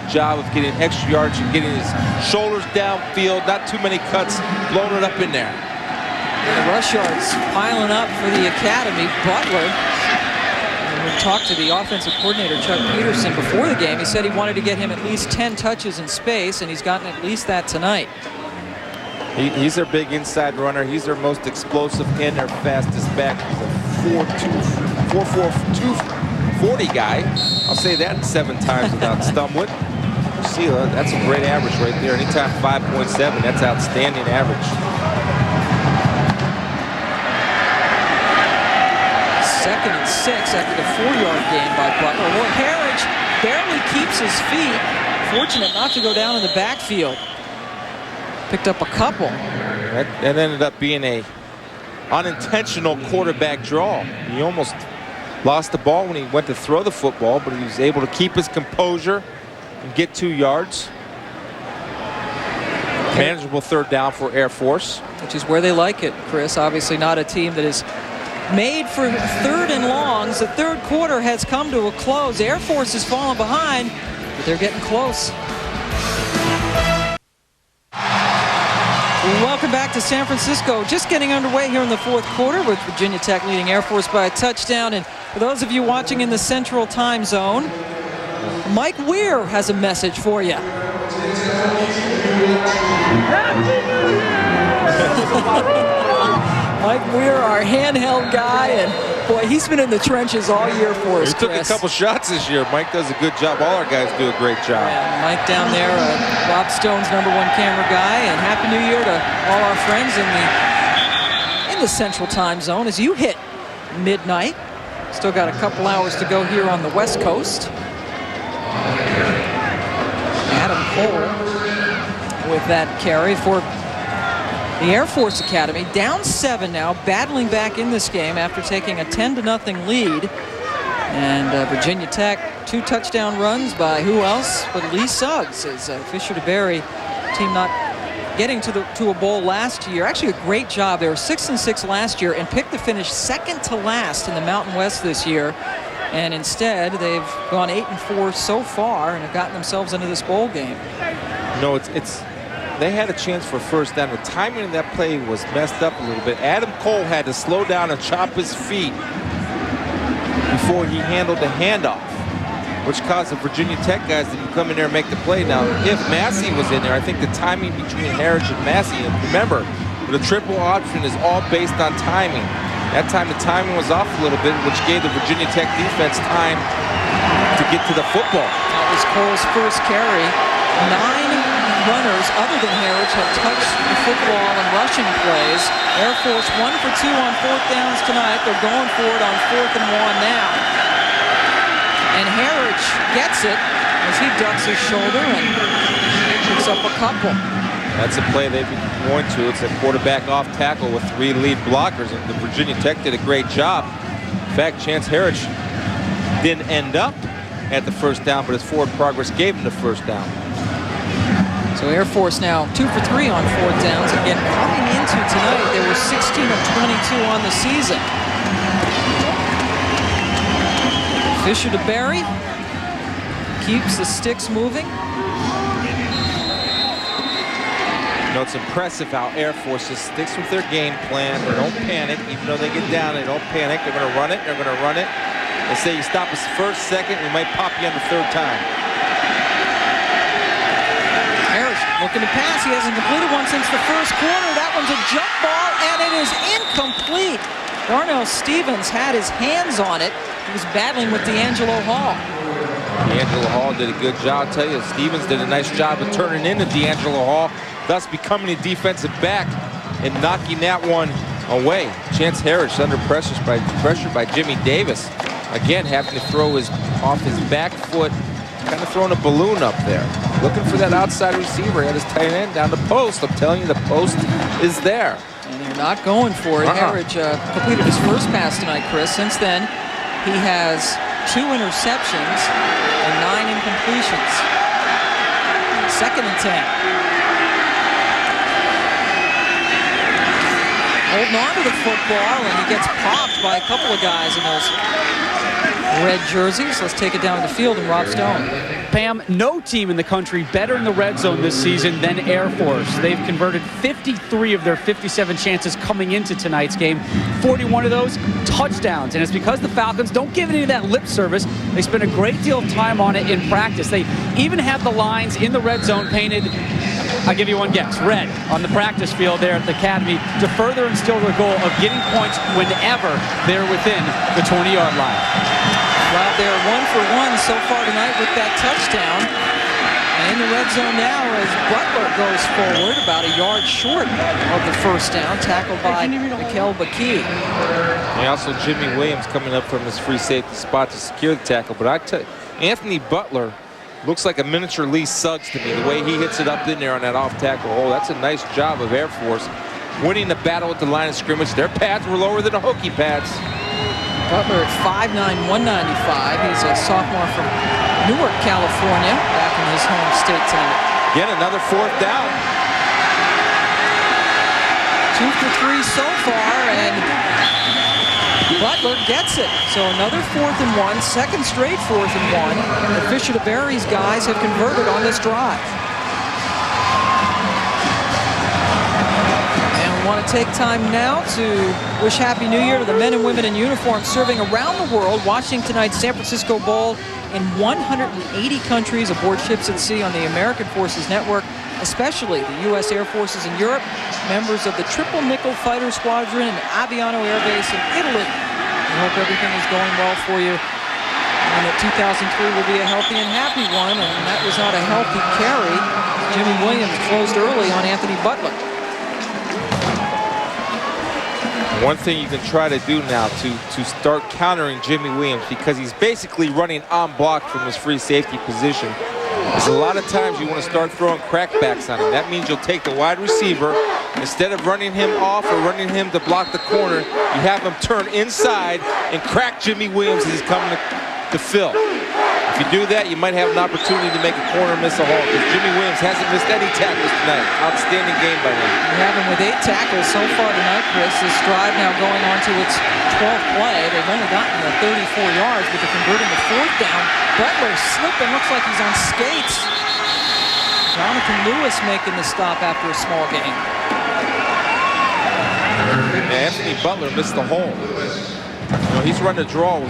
job of getting extra yards and getting his shoulders downfield. Not too many cuts, blowing it up in there. And the rush yards piling up for the academy. Butler. We talked to the offensive coordinator, Chuck Peterson, before the game. He said he wanted to get him at least 10 touches in space, and he's gotten at least that tonight. He's their big inside runner. He's their most explosive and their fastest back. He's a 4.40 guy. I'll say that 7 times without stumbling. See, that's a great average right there. Anytime 5.7, that's outstanding average. Second and 6 after the 4-yard gain by Butler. Well, Harridge barely keeps his feet. Fortunate not to go down in the backfield. Picked up a couple. That ended up being a unintentional quarterback draw. He almost lost the ball when he went to throw the football, but he was able to keep his composure and get 2 yards. Manageable 3rd down for Air Force. Which is where they like it, Chris. Obviously not a team that is made for 3rd and longs. The 3rd quarter has come to a close. Air Force has fallen behind, but they're getting close. Welcome back to San Francisco. Just getting underway here in the 4th quarter with Virginia Tech leading Air Force by a touchdown. And for those of you watching in the Central Time Zone, Mike Weir has a message for you. Mike Weir, our handheld guy, and boy, he's been in the trenches all year for us, He took Chris. a couple shots this year. Mike does a good job. All our guys do a great job. Yeah, Mike down there, Rob Stone's #1 camera guy, and Happy New Year to all our friends in the Central Time Zone as you hit midnight. Still got a couple hours to go here on the West Coast. Adam Cole with that carry for the Air Force Academy. Down 7 now, battling back in this game after taking a 10-0 lead. And Virginia Tech, 2 touchdown runs by who else but Lee Suggs, as Fisher DeBerry team not getting to a bowl last year. Actually a great job. They were 6-6 last year and picked to finish 2nd to last in the Mountain West this year. And instead, they've gone 8-4 so far and have gotten themselves into this bowl game. No, they had a chance for 1st down. The timing of that play was messed up a little bit. Adam Cole had to slow down and chop his feet before he handled the handoff, which caused the Virginia Tech guys to come in there and make the play. Now, if Massey was in there, I think the timing between Harridge and Massey, and remember, the triple option is all based on timing. That time the timing was off a little bit, which gave the Virginia Tech defense time to get to the football. That was Cole's first carry. 9 runners other than Harridge have touched the football in rushing plays. Air Force 1 for 2 on 4th downs tonight. They're going for it on 4th and 1 now. And Harridge gets it as he ducks his shoulder and picks up a couple. That's a play they've been going to. It's a quarterback off tackle with 3 lead blockers, and the Virginia Tech did a great job. In fact, Chance Harridge didn't end up at the 1st down, but his forward progress gave him the 1st down. So Air Force now 2 for 3 on 4th downs. Again, coming into tonight, they were 16 of 22 on the season. Fisher DeBerry keeps the sticks moving. You know, it's impressive how Air Force just sticks with their game plan. They don't panic. Even though they get down, they don't panic. They're going to run it. They're going to run it. They say you stop us 1st, 2nd, we might pop you on the 3rd time. Harris looking to pass. He hasn't completed one since the 1st quarter. That one's a jump ball, and it is incomplete. Darnell Stevens had his hands on it. He was battling with D'Angelo Hall. D'Angelo Hall did a good job. I'll tell you, Stevens did a nice job of turning into D'Angelo Hall, thus becoming a defensive back and knocking that one away. Chance Harridge under pressure by Jimmy Davis. Again, having to throw off his back foot, kind of throwing a balloon up there. Looking for that outside receiver at his tight end down the post. I'm telling you, the post is there. And they're not going for it. Harridge completed his first pass tonight, Chris. Since then, he has 2 interceptions and 9 incompletions. 2nd and 10. Holding on to the football, and he gets popped by a couple of guys in those red jerseys. Let's take it down to the field and Rob Stone. Pam, no team in the country better in the red zone this season than Air Force. They've converted 53 of their 57 chances coming into tonight's game. 41 of those touchdowns. And it's because the Falcons don't give any of that lip service. They spend a great deal of time on it in practice. They even have the lines in the red zone painted I'll give you one guess. Red on the practice field there at the academy to further instill the goal of getting points whenever they're within the 20-yard line. Well, they're 1 for 1 so far tonight with that touchdown. And in the red zone now as Butler goes forward, about a yard short of the first down, tackled by Mikel Baki. And also Jimmy Williams coming up from his free safety spot to secure the tackle. But I tell you, Anthony Butler looks like a miniature Lee Suggs to me. The way he hits it up in there on that off-tackle hole, that's a nice job of Air Force winning the battle at the line of scrimmage. Their pads were lower than the Hokie pads. Butler at 5'9", 195. He's a sophomore from Newark, California, back in his home state tonight. Again, another 4th down. 2 for 3 so far, and Butler gets it. So another 4th and 1, second straight 4th and 1. The Fisher DeBerry's guys have converted on this drive. I want to take time now to wish Happy New Year to the men and women in uniform serving around the world, watching tonight's San Francisco Bowl in 180 countries aboard ships at sea on the American Forces Network, especially the U.S. Air Forces in Europe, members of the Triple Nickel Fighter Squadron and Aviano Air Base in Italy. I hope everything is going well for you, and that 2003 will be a healthy and happy one, and that was not a healthy carry. Jimmy Williams closed early on Anthony Butler. One thing you can try to do now to start countering Jimmy Williams, because he's basically running on block from his free safety position, is a lot of times you want to start throwing crackbacks on him. That means you'll take the wide receiver, instead of running him off or running him to block the corner, you have him turn inside and crack Jimmy Williams as he's coming to fill. If you do that, you might have an opportunity to make a corner miss a hole, because Jimmy Williams hasn't missed any tackles tonight. Outstanding game by him. We have him with 8 tackles so far tonight, Chris. This drive now going on to its 12th play. They've only gotten the 34 yards, but they're converting the 4th down. Butler slipping, looks like he's on skates. Jonathan Lewis making the stop after a small gain. Anthony Butler missed the hole. You know, he's run the draw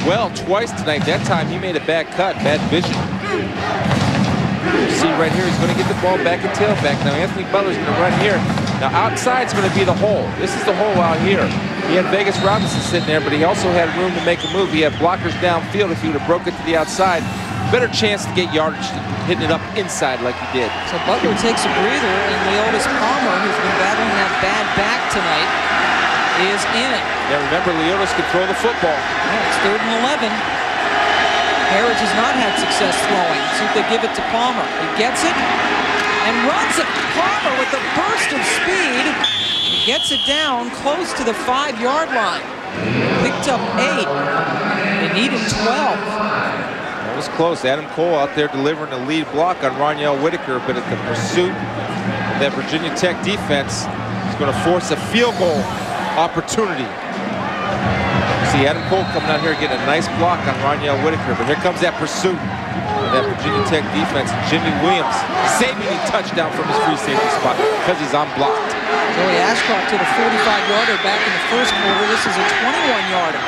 well twice tonight. That time he made a bad cut, bad vision. You see right here, he's going to get the ball back and tailback. Now Anthony Butler's going to run here. Now outside's going to be the hole. This is the hole out here. He had Vegas Robinson sitting there, but he also had room to make a move. He had blockers downfield. If he would have broke it to the outside, better chance to get yardage hitting it up inside like he did. So Butler takes a breather, and Leotis Palmer, who's been battling that bad back tonight, is in. Yeah, remember, Leotis could throw the football. Yeah, it's 3rd and 11. Harridge has not had success throwing. See if they give it to Palmer. He gets it and runs it. Palmer with a burst of speed. He gets it down close to the 5-yard line. Picked up 8. They needed 12. That was close. Adam Cole out there delivering a lead block on Roniel Whitaker, but at the pursuit of that Virginia Tech defense is going to force a field goal opportunity. See Adam Cole coming out here getting a nice block on Roniel Whitaker, but here comes that pursuit of that Virginia Tech defense. Jimmy Williams saving a touchdown from his free safety spot because he's unblocked. Joey Ashcroft hit a 45-yarder back in the first quarter. This is a 21-yarder.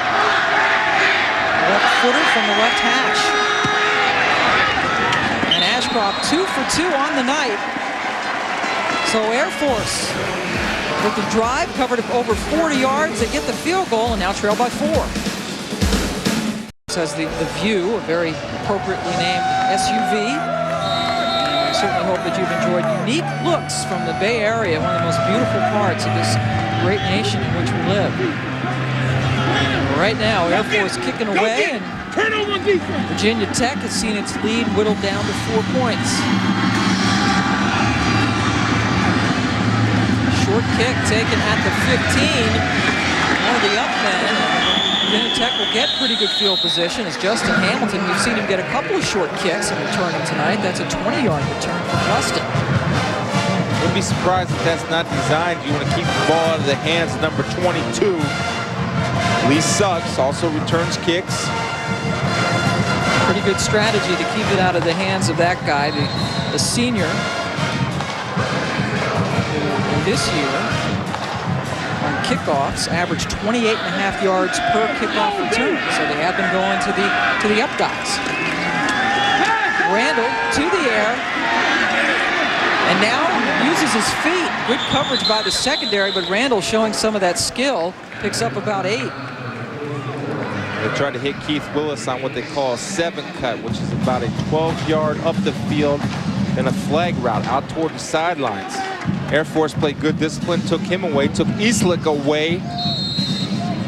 Left footer from the left hash. And Ashcroft 2 for 2 on the night. So Air Force with the drive covered over 40 yards. They get the field goal and now trail by 4. This has the View, a very appropriately named SUV. And I certainly hope that you've enjoyed unique looks from the Bay Area, one of the most beautiful parts of this great nation in which we live. And right now, Air Force kicking away, and Virginia Tech has seen its lead whittled down to 4 points. Short kick taken at the 15. One of the up men. Virginia Tech will get pretty good field position as Justin Hamilton. We've seen him get a couple of short kicks in returning tonight. That's a 20-yard return for Justin. Wouldn't be surprised if that's not designed. You want to keep the ball out of the hands of number 22. Lee Suggs also returns kicks. Pretty good strategy to keep it out of the hands of that guy, the senior. This year, on kickoffs, averaged 28.5 yards per kickoff return. So they have been going to the up guys. Randall to the air. And now uses his feet. Good coverage by the secondary, but Randall showing some of that skill. Picks up about 8. They tried to hit Keith Willis on what they call a 7 cut, which is about a 12-yard up the field and a flag route out toward the sidelines. Air Force played good discipline, took him away, took Eastlick away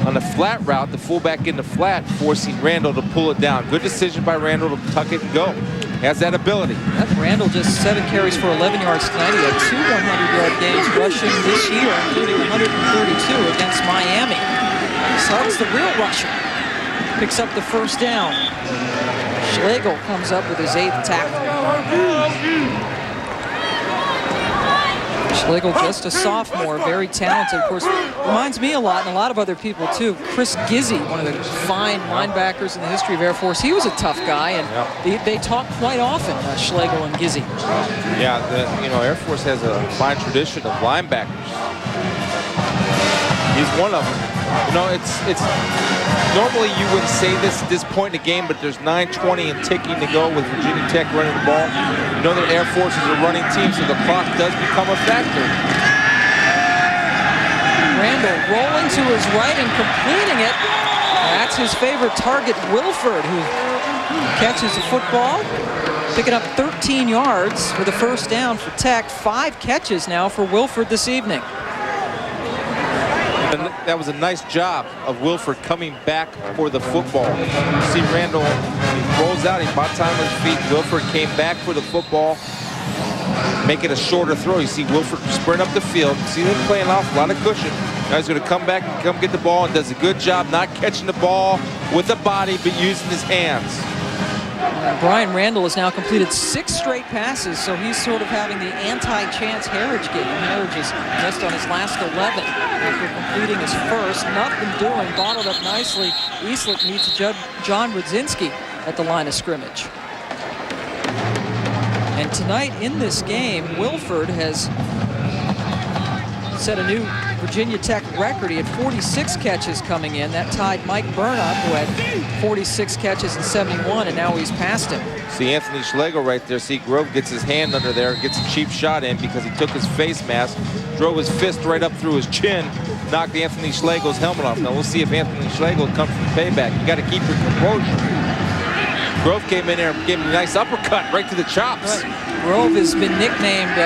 on the flat route, the fullback in the flat, forcing Randall to pull it down. Good decision by Randall to tuck it and go. Has that ability. Randall just 7 carries for 11 yards tonight. He had 2 100-yard games rushing this year, including 132 against Miami. So that's the real rusher. Picks up the first down. Schlegel comes up with his 8th tackle. Schlegel, just a sophomore, very talented. Of course, reminds me a lot, and a lot of other people too. Chris Gizzi, one of the fine linebackers in the history of Air Force. He was a tough guy, and they talk quite often, Schlegel and Gizzi. Yeah, Air Force has a fine tradition of linebackers. He's one of them. It's normally you wouldn't say this at this point in the game, but there's 9:20 and ticking to go with Virginia Tech running the ball. You know that Air Force is a running team, so the clock does become a factor. Randall rolling to his right and completing it. That's his favorite target, Wilford, who catches the football, picking up 13 yards for the first down for Tech. 5 catches now for Wilford this evening. And that was a nice job of Wilford coming back for the football. You see Randall, he rolls out, he's about time on his feet. Wilford came back for the football, make it a shorter throw. You see Wilford sprint up the field. See him playing off a lot of cushion. Now he's going to come back and come get the ball, and does a good job not catching the ball with the body, but using his hands. Brian Randall has now completed 6 straight passes, so he's sort of having the anti-Chance Harridge game. Harridge is just on his last 11 after completing his first. Nothing doing, bottled up nicely. Eastlick meets John Rudzinski at the line of scrimmage. And tonight in this game, Wilford has set a new Virginia Tech record. He had 46 catches coming in. That tied Mike Burnop, who had 46 catches in 71, and now he's passed him. See Anthony Schlegel right there. See Grove gets his hand under there and gets a cheap shot in because he took his face mask, drove his fist right up through his chin, knocked Anthony Schlegel's helmet off. Now we'll see if Anthony Schlegel comes from payback. You got to keep your composure. Grove came in there and gave him a nice uppercut right to the chops. Right. Grove has been nicknamed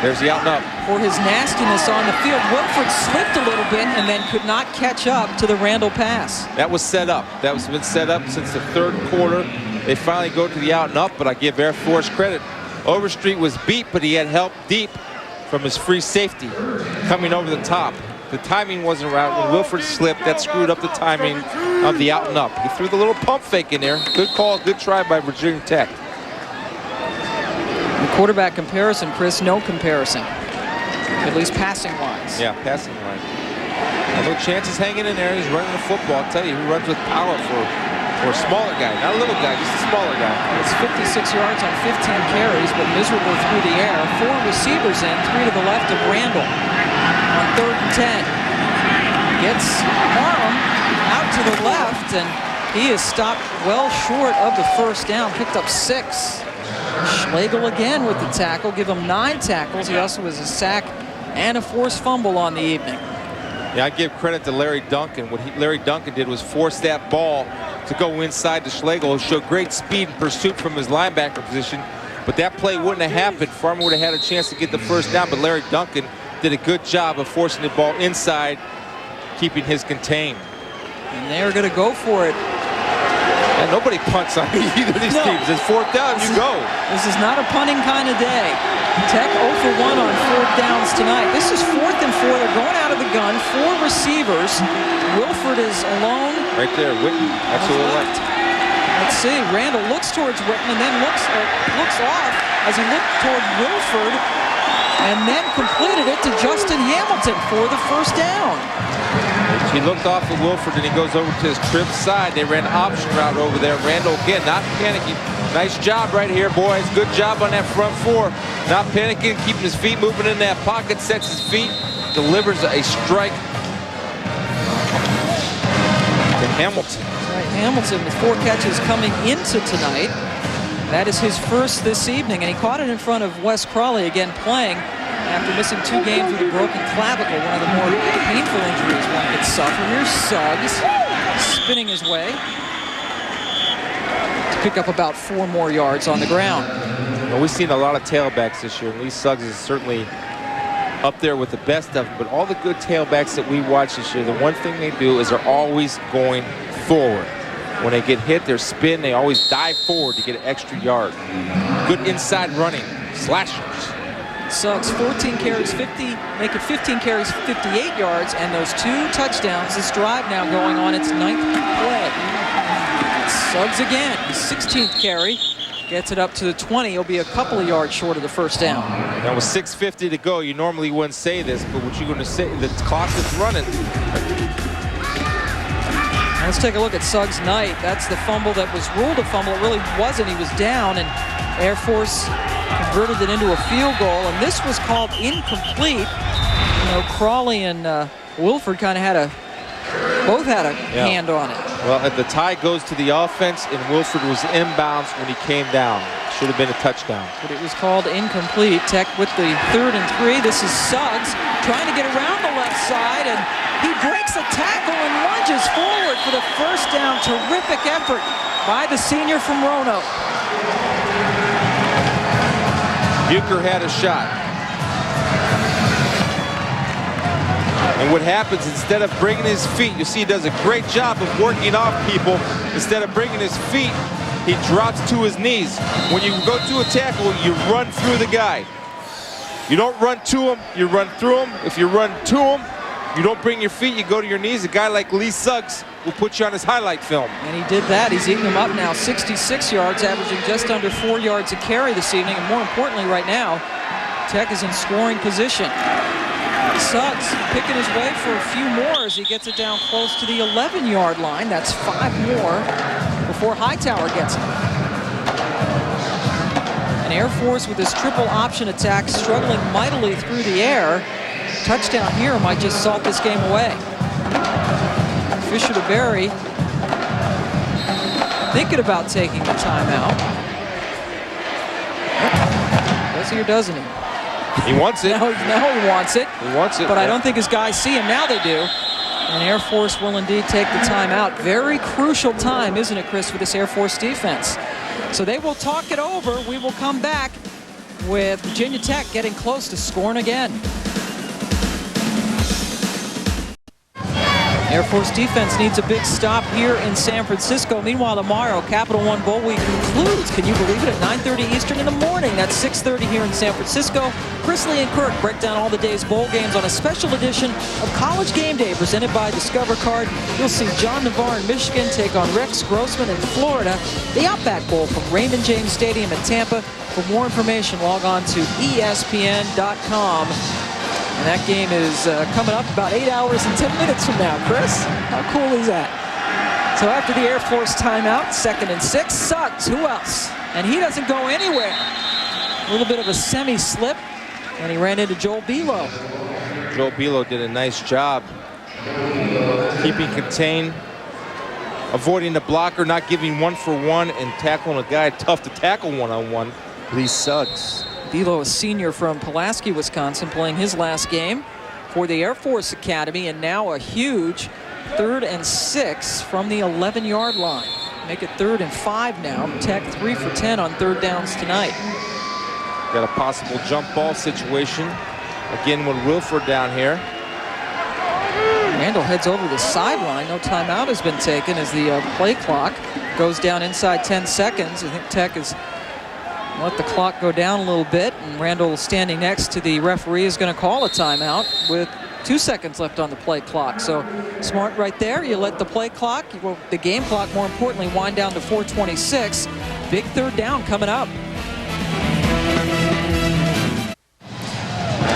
there's the out and up. for his nastiness on the field. Wilford slipped a little bit and then could not catch up to the Randall pass. That was set up. That was been set up since the 3rd quarter. They finally go to the out and up, but I give Air Force credit. Overstreet was beat, but he had help deep from his free safety coming over the top. The timing wasn't right. When Wilford slipped, that screwed up the timing of the out and up. He threw the little pump fake in there. Good call, good try by Virginia Tech. The quarterback comparison, Chris, no comparison. At least passing-wise. Yeah, passing-wise. Although Chance is hanging in there, he's running the football. I'll tell you, he runs with power for a smaller guy. Not a little guy, just a smaller guy. It's 56 yards on 15 carries, but miserable through the air. 4 receivers in, 3 to the left of Randall. On 3rd and 10. Gets Parham out to the left, and he is stopped well short of the first down. Picked up 6. Schlegel again with the tackle, give him 9 tackles. He also has a sack and a forced fumble on the evening. Yeah, I give credit to Larry Duncan. What Larry Duncan did was force that ball to go inside to Schlegel, who showed great speed and pursuit from his linebacker position. But that play wouldn't have happened. Farmer would have had a chance to get the first down, but Larry Duncan did a good job of forcing the ball inside, keeping his contained. And they're going to go for it. And nobody punts on either of these teams. It's 4th down, you go. This is not a punting kind of day. Tech 0 for 1 on 4th downs tonight. This is 4th and 4. They're going out of the gun. 4 receivers. Wilford is alone. Right there, Whitten. That's who it left. Let's see. Randall looks towards Whitten and then looks off as he looked toward Wilford and then completed it to Justin Hamilton for the first down. He looked off at Wilford and he goes over to his trip side. They ran option route over there. Randall again, not panicking. Nice job right here, boys. Good job on that front 4. Not panicking, keeping his feet moving in that pocket, sets his feet, delivers a strike to Hamilton. Right, Hamilton with 4 catches coming into tonight. That is his first this evening, and he caught it in front of Wes Crawley, again playing after missing 2 games with a broken clavicle, one of the more painful injuries one could suffer. Here's Suggs spinning his way to pick up about 4 more yards on the ground. Well, we've seen a lot of tailbacks this year. Lee Suggs is certainly up there with the best of them, but all the good tailbacks that we watch this year, the one thing they do is they're always going forward. When they get hit, their spin, they always dive forward to get an extra yard. Good inside running, slashers. Suggs, 14 carries, make it 15 carries, 58 yards, and those 2 touchdowns. This drive now going on its 9th play. Suggs again, his 16th carry, gets it up to the 20. He'll be a couple of yards short of the first down. Now with 6:50 to go, you normally wouldn't say this, but what you're going to say, the clock is running. Let's take a look at Suggs' night. That's the fumble that was ruled a fumble. It really wasn't. He was down, and Air Force converted it into a field goal, and this was called incomplete. You know, Crawley and Wilford kind of both had a hand on it. Well, the tie goes to the offense, and Wilford was inbounds when he came down. Should have been a touchdown. But it was called incomplete. Tech with the 3rd and 3. This is Suggs trying to get around the left side, and he breaks a tackle and lunges forward for the first down. Terrific effort by the senior from Roanoke. Bucher had a shot. And what happens, instead of bringing his feet, you see he does a great job of working off people. Instead of bringing his feet, he drops to his knees. When you go to a tackle, you run through the guy. You don't run to him, you run through him. If you run to him, you don't bring your feet, you go to your knees. A guy like Lee Suggs will put you on his highlight film. And he did that. He's eating them up now. 66 yards, averaging just under 4 yards a carry this evening. And more importantly right now, Tech is in scoring position. Suggs picking his way for a few more as he gets it down close to the 11-yard line. That's 5 more before Hightower gets it. And Air Force with his triple option attack struggling mightily through the air. Touchdown here might just salt this game away. Fisher DeBerry thinking about taking the timeout. Does he or doesn't he? He wants it. Now he wants it. He wants it. But I don't think his guys see him. Now they do. And Air Force will indeed take the timeout. Very crucial time, isn't it, Chris, for this Air Force defense? So they will talk it over. We will come back with Virginia Tech getting close to scoring again. Air Force defense needs a big stop here in San Francisco. Meanwhile, tomorrow, Capital One Bowl Week concludes. Can you believe it? At 9:30 Eastern in the morning. That's 6:30 here in San Francisco. Chris Lee and Kirk break down all the day's bowl games on a special edition of College Game Day presented by Discover Card. You'll see John Navarre in Michigan take on Rex Grossman in Florida. The Outback Bowl from Raymond James Stadium in Tampa. For more information, log on to ESPN.com. And that game is coming up about 8 hours and 10 minutes from now, Chris. How cool is that? So after the Air Force timeout, 2nd and 6, Suggs, who else? And he doesn't go anywhere. A little bit of a semi-slip, and he ran into Joel Belo. Joel Belo did a nice job keeping contained, avoiding the blocker, not giving 1-for-1, and tackling a guy tough to tackle one-on-one, Lee Suggs. Belo, a senior from Pulaski, Wisconsin, playing his last game for the Air Force Academy, and now a huge 3rd and 6 from the 11-yard line. Make it 3rd and 5 now. Tech 3 for 10 on 3rd downs tonight. Got a possible jump ball situation. Again with Wilford down here. Randall heads over the sideline. No timeout has been taken as the play clock goes down inside 10 seconds. I think Tech is let the clock go down a little bit, and Randall standing next to the referee is going to call a timeout with 2 seconds left on the play clock. So smart right there. You let the play clock, well, the game clock more importantly, wind down to 4:26. Big 3rd down coming up.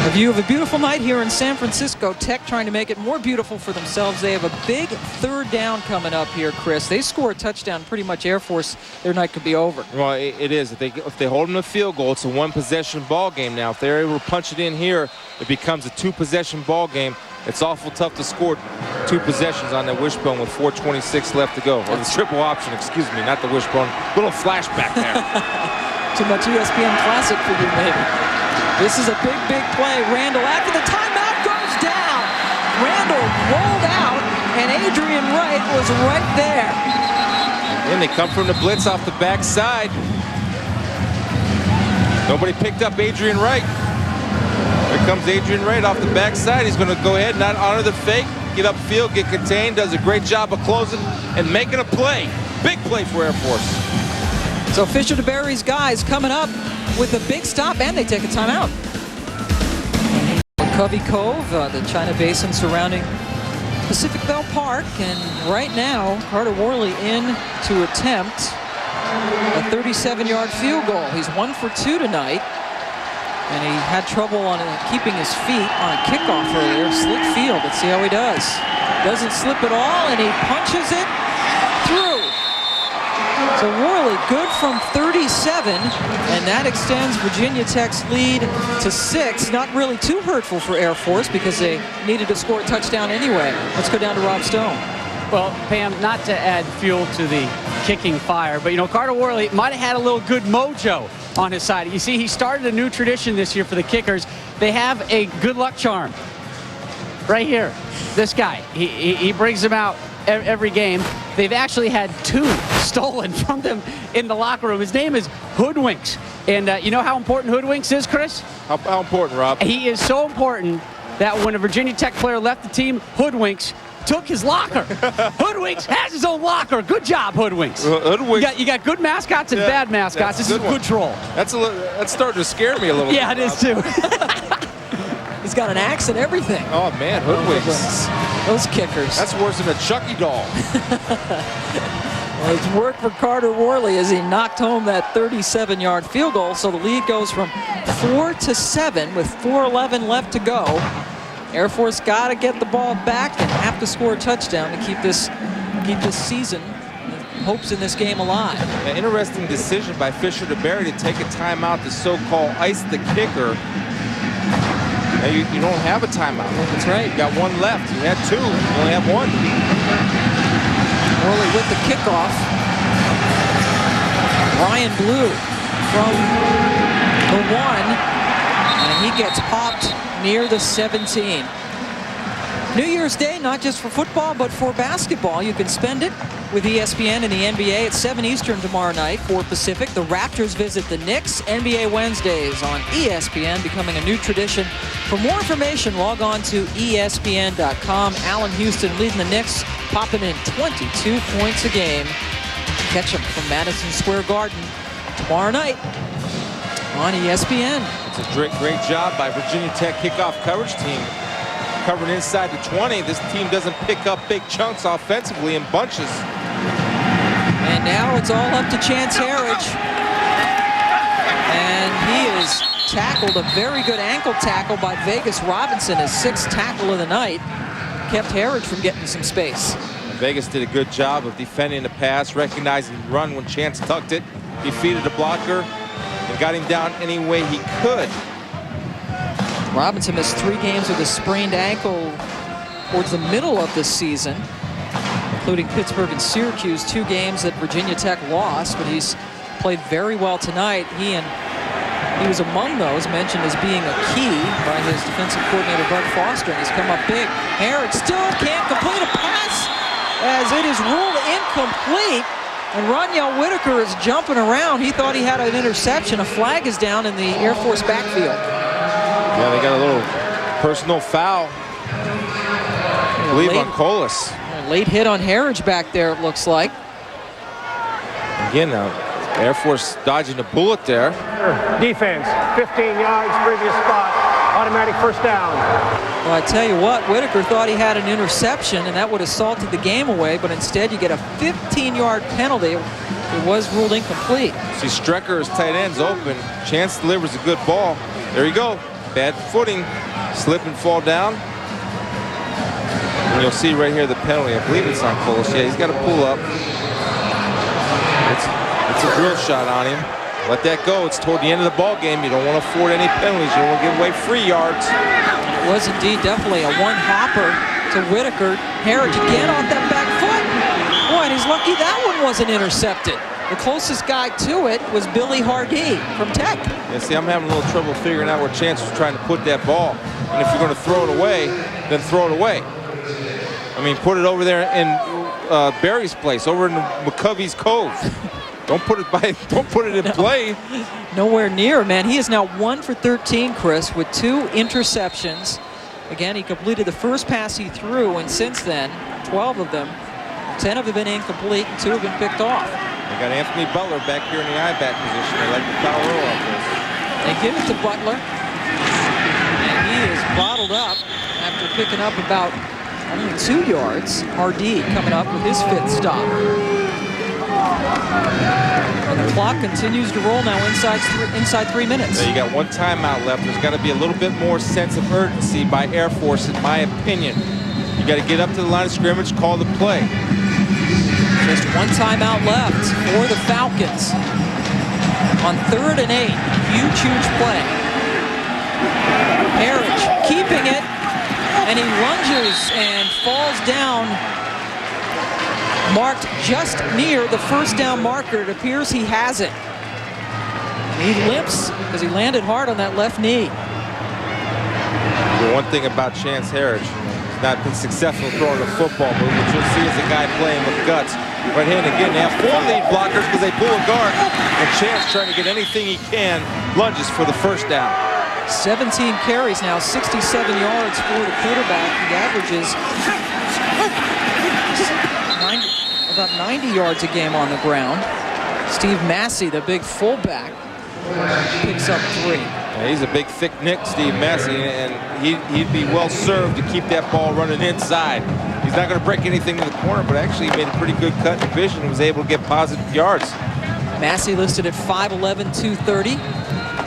A view of a beautiful night here in San Francisco. Tech trying to make it more beautiful for themselves. They have a big 3rd down coming up here, Chris. They score a touchdown, pretty much Air Force, their night could be over. Well, it is. If they hold them to a field goal, it's a 1-possession ball game now. If they're able to punch it in here, it becomes a 2-possession ball game. It's awful tough to score 2 possessions on that wishbone with 4:26 left to go. Or the triple option, excuse me, not the wishbone. Little flashback there. Too much ESPN Classic for you, maybe. This is a big, big play. Randall, after the timeout, goes down. Randall rolled out, and Adrian Wright was right there. And they come from the blitz off the backside. Nobody picked up Adrian Wright. Here comes Adrian Wright off the backside. He's going to go ahead, not honor the fake, get upfield, get contained, does a great job of closing and making a play. Big play for Air Force. So Fisher DeBerry's guys coming up with a big stop, and they take a timeout. Covey Cove, the China Basin surrounding Pacific Bell Park, and right now Carter Worley in to attempt a 37-yard field goal. He's 1 for 2 tonight, and he had trouble on keeping his feet on a kickoff earlier. Slick field. Let's see how he does. Doesn't slip at all, and he punches it through. So Worley good from 37, and that extends Virginia Tech's lead to 6. Not really too hurtful for Air Force because they needed to score a touchdown anyway. Let's go down to Rob Stone. Well, Pam, not to add fuel to the kicking fire, but, you know, Carter Worley might have had a little good mojo on his side. You see, he started a new tradition this year for the kickers. They have a good luck charm right here. This guy, he brings them out every game. They've actually had 2 stolen from them in the locker room. His name is Hoodwinks. And you know how important Hoodwinks is, Chris? How important, Rob? He is so important that when a Virginia Tech player left the team, Hoodwinks took his locker. Hoodwinks has his own locker. Good job, Hoodwinks. Hoodwinks. You got good mascots and bad mascots. This is a good troll. That's starting to scare me a little bit. Yeah, it is too. He's got an axe and everything. Oh, man, Hoodwinks. Those kickers. That's worse than a Chucky doll. Well, it's worked for Carter Worley as he knocked home that 37-yard field goal. So the lead goes from 4 to 7 with 4:11 left to go. Air Force got to get the ball back and have to score a touchdown to keep this season, hopes in this game alive. An interesting decision by Fisher DeBerry to take a timeout to so-called ice the kicker. Now you don't have a timeout. That's right. You got 1 left. You had 2. You only have 1. Worley with the kickoff. Ryan Blue from the 1, and he gets popped near the 17. New Year's Day, not just for football, but for basketball. You can spend it with ESPN and the NBA at 7 Eastern tomorrow night, 4 Pacific. The Raptors visit the Knicks. NBA Wednesdays on ESPN, becoming a new tradition. For more information, log on to ESPN.com. Allen Houston leading the Knicks, popping in 22 points a game. Catch them from Madison Square Garden tomorrow night on ESPN. It's a great job by Virginia Tech kickoff coverage team. Covering inside the 20. This team doesn't pick up big chunks offensively in bunches. And now it's all up to Chance Harridge. And he is tackled, a very good ankle tackle by Vegas Robinson, his 6th tackle of the night. Kept Harridge from getting some space. Vegas did a good job of defending the pass, recognizing the run when Chance tucked it, defeated the blocker, and got him down any way he could. Robinson missed 3 games with a sprained ankle towards the middle of this season, including Pittsburgh and Syracuse, 2 games that Virginia Tech lost, but he's played very well tonight. He was among those mentioned as being a key by his defensive coordinator, Bud Foster, and he's come up big. Harris still can't complete a pass as it is ruled incomplete, and Roniel Whitaker is jumping around. He thought he had an interception. A flag is down in the Air Force backfield. Yeah, they got a little personal foul, I believe, on Colas. Late hit on Harridge back there, it looks like. Again, Air Force dodging a bullet there. Defense, 15 yards, previous spot, automatic first down. Well, I tell you what, Whitaker thought he had an interception, and that would have salted the game away, but instead you get a 15-yard penalty. It was ruled incomplete. See, Strecker's tight end's open. Chance delivers a good ball. There you go. Bad footing, slip and fall down. And you'll see right here the penalty. I believe it's on Colas. Yeah, he's got to pull up. It's a drill shot on him. Let that go. It's toward the end of the ball game. You don't want to afford any penalties. You don't want to give away free yards. Was indeed definitely a one-hopper to Whitaker. Harridge again off that back foot. Boy, and he's lucky that one wasn't intercepted. The closest guy to it was Billy Hardee from Tech. Yeah, see, I'm having a little trouble figuring out where Chance was trying to put that ball. And if you're going to throw it away, then throw it away. I mean, put it over there in Barry's place, over in McCovey's Cove. Don't put it in play. Nowhere near, man. He is now 1 for 13, Chris, with 2 interceptions. Again, he completed the first pass he threw, and since then, 12 of them, 10 have been incomplete, and 2 have been picked off. They got Anthony Butler back here in the I-back position. They like the power roll off this. They give it to Butler, and he is bottled up after picking up about only 2 yards. Hardee coming up with his 5th stop. And the clock continues to roll now inside 3 minutes. So you got 1 timeout left. There's got to be a little bit more sense of urgency by Air Force, in my opinion. You got to get up to the line of scrimmage, call the play. Just 1 timeout left for the Falcons. On 3rd and 8, huge play. Harridge keeping it, and he lunges and falls down, marked just near the first down marker. It appears he has it. He limps because he landed hard on that left knee. The one thing about Chance Harridge, he's not been successful throwing the football, but what you'll see is a guy playing with guts. Right hand again. They have 4 lead blockers because they pull a guard. And Chance trying to get anything he can, lunges for the first down. 17 carries now, 67 yards for the quarterback. He averages about 90 yards a game on the ground. Steve Massey, the big fullback, picks up 3. Yeah, he's a big, thick Nick, Steve Massey, and he'd be well served to keep that ball running inside. He's not going to break anything to the corner, but actually he made a pretty good cut in vision and was able to get positive yards. Massey listed at 5'11", 230.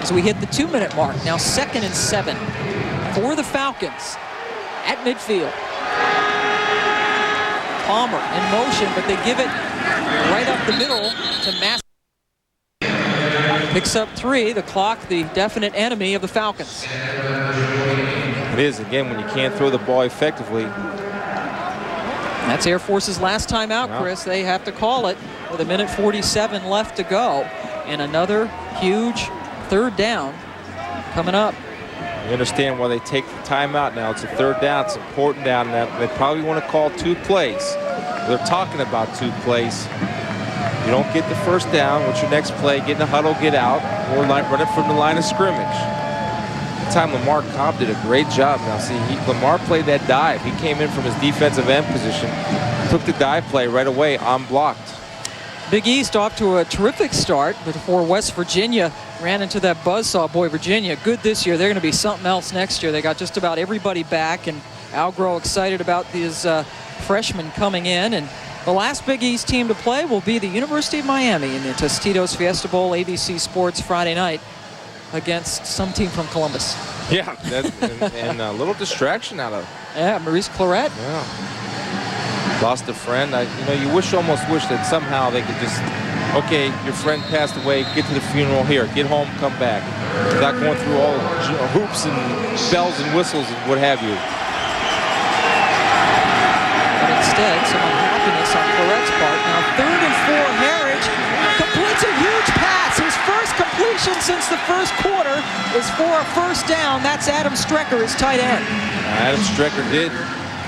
So we hit the 2-minute mark. Now 2nd and 7 for the Falcons at midfield. Palmer in motion, but they give it right up the middle to Massey. Picks up 3, the clock, the definite enemy of the Falcons. It is, again, when you can't throw the ball effectively. That's Air Force's last time out, Chris. They have to call it with 1:47 left to go. And another huge 3rd down coming up. You understand why they take the timeout now. It's a 3rd down. It's important down now. They probably want to call 2 plays. They're talking about 2 plays. You don't get the 1st down. What's your next play? Get in the huddle, get out, or run it from the line of scrimmage. That time Lamar Cobb did a great job. Now see, Lamar played that dive. He came in from his defensive end position, took the dive play right away, unblocked. Big East off to a terrific start before West Virginia ran into that buzzsaw. Boy, Virginia, good this year. They're going to be something else next year. They got just about everybody back, and Al Groh excited about these freshmen coming in. And the last Big East team to play will be the University of Miami in the Tostitos Fiesta Bowl, ABC Sports Friday night, against some team from Columbus. Yeah, and a little distraction out of it. Yeah, Maurice Claret. Yeah. Lost a friend. You almost wish that somehow they could just, okay, your friend passed away, get to the funeral here, get home, come back. Without going through all hoops and bells and whistles and what have you. But instead, some unhappiness on Claret's part. Now 3rd and 4, Harridge completes a huge pass. His first completion since the first quarter is for a 1st down. That's Adam Strecker, his tight end. Adam Strecker did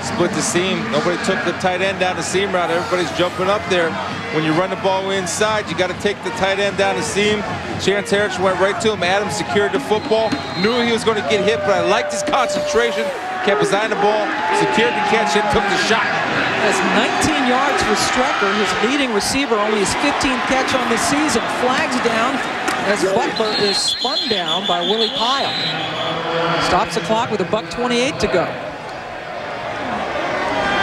split the seam. Nobody took the tight end down the seam route. Everybody's jumping up there. When you run the ball inside, you got to take the tight end down the seam. Chance Harridge went right to him. Adam secured the football. Knew he was going to get hit, but I liked his concentration. Kept his eye on the ball, secured the catch, and took the shot. That's 19 yards for Strecker, his leading receiver, only his 15th catch on the season. Flags down as Butler is spun down by Willie Pyle. Stops the clock with $1:28 to go.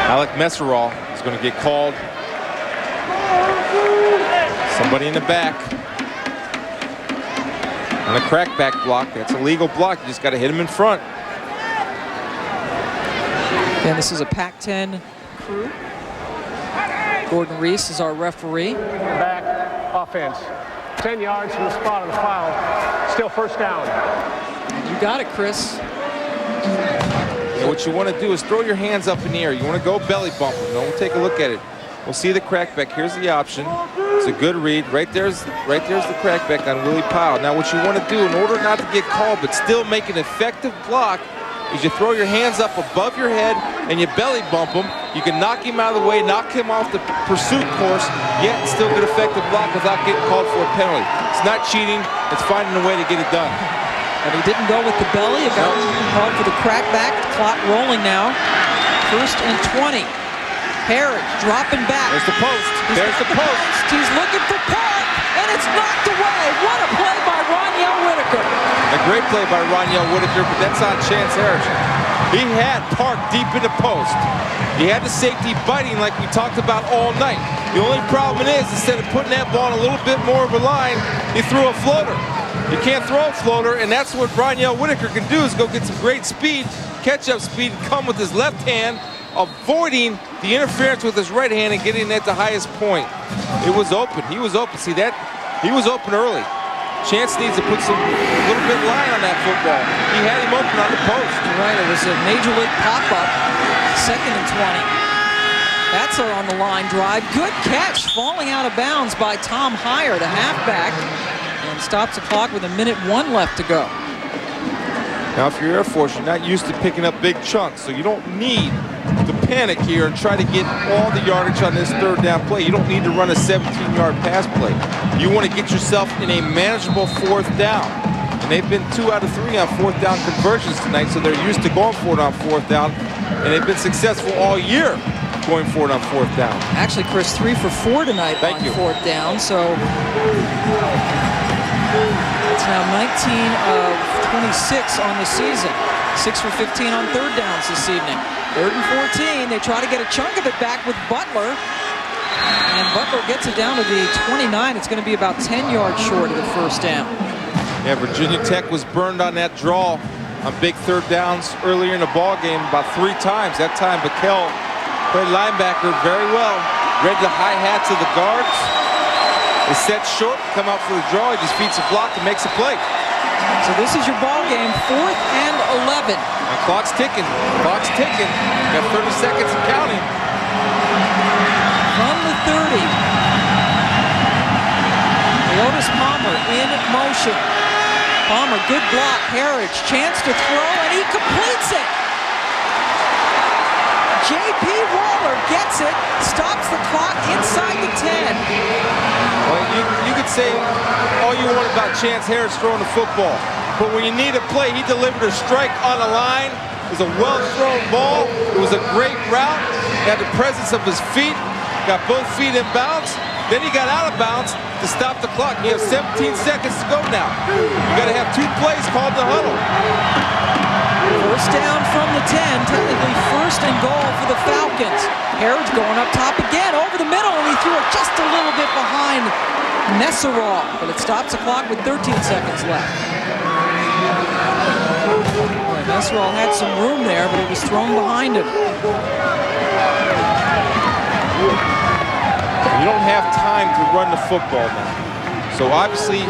Alec Messerall is going to get called. Somebody in the back. On a crackback block. That's a legal block. You just got to hit him in front. And this is a Pac-10 crew. Gordon Reese is our referee. Back offense. 10 yards from the spot of the foul. Still 1st down. You got it, Chris. And what you want to do is throw your hands up in the air. You want to go belly bump them. Now we'll take a look at it. We'll see the crackback. Here's the option. It's a good read. Right there's the crackback on Willie Powell. Now what you want to do in order not to get called but still make an effective block is you throw your hands up above your head and you belly bump him. You can knock him out of the way, knock him off the pursuit course, yet still get effective block without getting called for a penalty. It's not cheating. It's finding a way to get it done. And he didn't go with the belly. He got called for the crackback. Clock rolling now. 1st and 20. Harris dropping back. There's the post. There's the post. He's looking for Park, and it's knocked away. What a play by Roniel Whitaker. A great play by Roniel Whitaker, but that's on Chance Harris. He had Park deep in the post. He had the safety biting like we talked about all night. The only problem is, instead of putting that ball in a little bit more of a line, he threw a floater. You can't throw a floater, and that's what Roniel Whitaker can do, is go get some great speed, catch-up speed, and come with his left hand, avoiding the interference with his right hand and getting at the highest point. It was open. He was open. See that? He was open early. Chance needs to put a little bit of line on that football. He had him open on the post. You're right. It was a major league pop-up. 2nd and 20. That's on the line drive. Good catch. Falling out of bounds by Tom Heyer, the halfback, and stops the clock with 1:01 left to go. Now, if you're Air Force, you're not used to picking up big chunks, so you don't need to panic here and try to get all the yardage on this 3rd down play. You don't need to run a 17-yard pass play. You want to get yourself in a manageable 4th down. And they've been 2 out of 3 on 4th down conversions tonight, so they're used to going for it on 4th down, and they've been successful all year going for it on 4th down. Actually, Chris, 3 for 4 tonight on 4th down, so it's now 19 of 26 on the season. 6 for 15 on 3rd downs this evening. 3rd and 14. They try to get a chunk of it back with Butler. And Butler gets it down to the 29. It's going to be about 10 yards short of the 1st down. Yeah, Virginia Tech was burned on that draw on big 3rd downs earlier in the ball game about 3 times. That time, Bakel played linebacker very well. Read the hi-hats of the guards. They set short, come out for the draw. He just beats a block and makes a play. So this is your ball game, 4th and 11. Now clock's ticking. Clock's ticking. Got 30 seconds and counting. From the 30. Leotis Palmer in motion. Palmer, good block. Harris, chance to throw, and he completes it. J.P. Waller gets it, stops the clock inside the 10. Well, you could say all you want about Chance Harris throwing the football, but when you need a play, he delivered a strike on the line. It was a well-thrown ball. It was a great route. He had the presence of his feet, got both feet in bounds. Then he got out of bounds to stop the clock. You have 17 seconds to go now. You got to have 2 plays called the huddle. 1st down from the 10, technically 1st and goal for the Falcons. Harris going up top again, over the middle, and he threw it just a little bit behind Nesserall, but it stops the clock with 13 seconds left. Boy, Nesserall had some room there, but it was thrown behind him. You don't have time to run the football now. So obviously,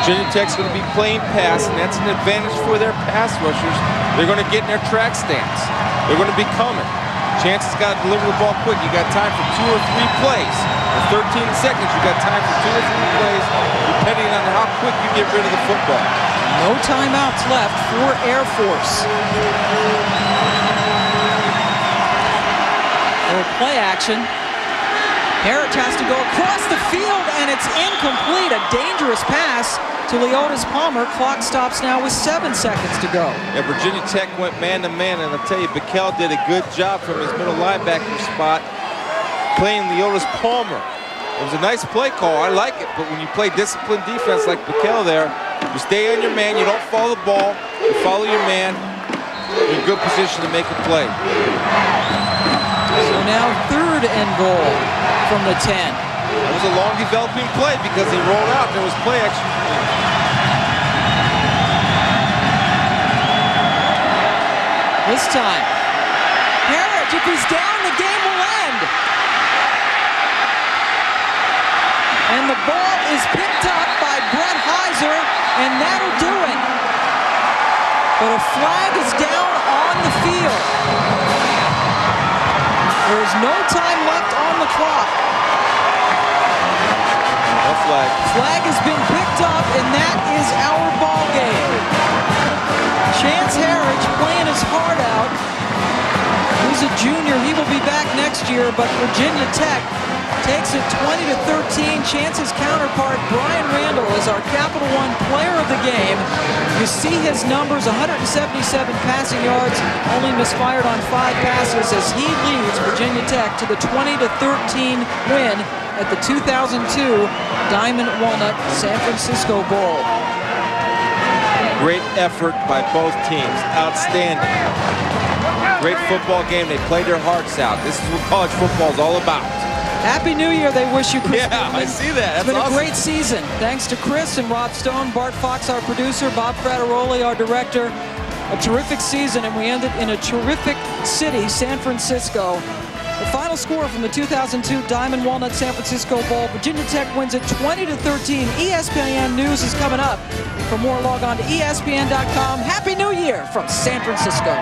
Virginia Tech's going to be playing pass, and that's an advantage for their pass rushers. They're going to get in their track stance. They're going to be coming. Chance has got to deliver the ball quick. You got time for 2 or 3 plays. In 13 seconds, you got time for 2 or 3 plays, depending on how quick you get rid of the football. No timeouts left for Air Force. Little play action. Harris has to go across the field, and it's incomplete. A dangerous pass to Leotis Palmer. Clock stops now with 7 seconds to go. Yeah, Virginia Tech went man-to-man, and I'll tell you, Bakel did a good job from his middle linebacker spot playing Leotis Palmer. It was a nice play call. I like it, but when you play disciplined defense like Bakel there, you stay on your man, you don't follow the ball, you follow your man, you're in good position to make a play. So now 3rd and goal from the 10. It was a long developing play because he rolled out. There was play action. This time, Harris, if he's down, the game will end. And the ball is picked up by Brett Heiser, and that'll do it. But a flag is down on the field. There is no time left on the clock. No flag. Flag has been picked up, and that is our ball game. Chance Harridge playing his heart out. He's a junior. He will be back next year, but Virginia Tech takes it 20-13. Chance's counterpart, Brian Randall, is our Capital One player of the game. You see his numbers, 177 passing yards, only misfired on 5 passes as he leads Virginia Tech to the 20-13 win at the 2002 Diamond Walnut San Francisco Bowl. Great effort by both teams. Outstanding. Great football game. They played their hearts out. This is what college football is all about. Happy New Year, they wish you, Chris. Yeah, I see that. It's been a great season. Thanks to Chris and Rob Stone, Bart Fox, our producer, Bob Frateroli, our director. A terrific season, and we ended in a terrific city, San Francisco. The final score from the 2002 Diamond Walnut San Francisco Bowl, Virginia Tech wins it 20-13. ESPN News is coming up. For more, log on to ESPN.com. Happy New Year from San Francisco.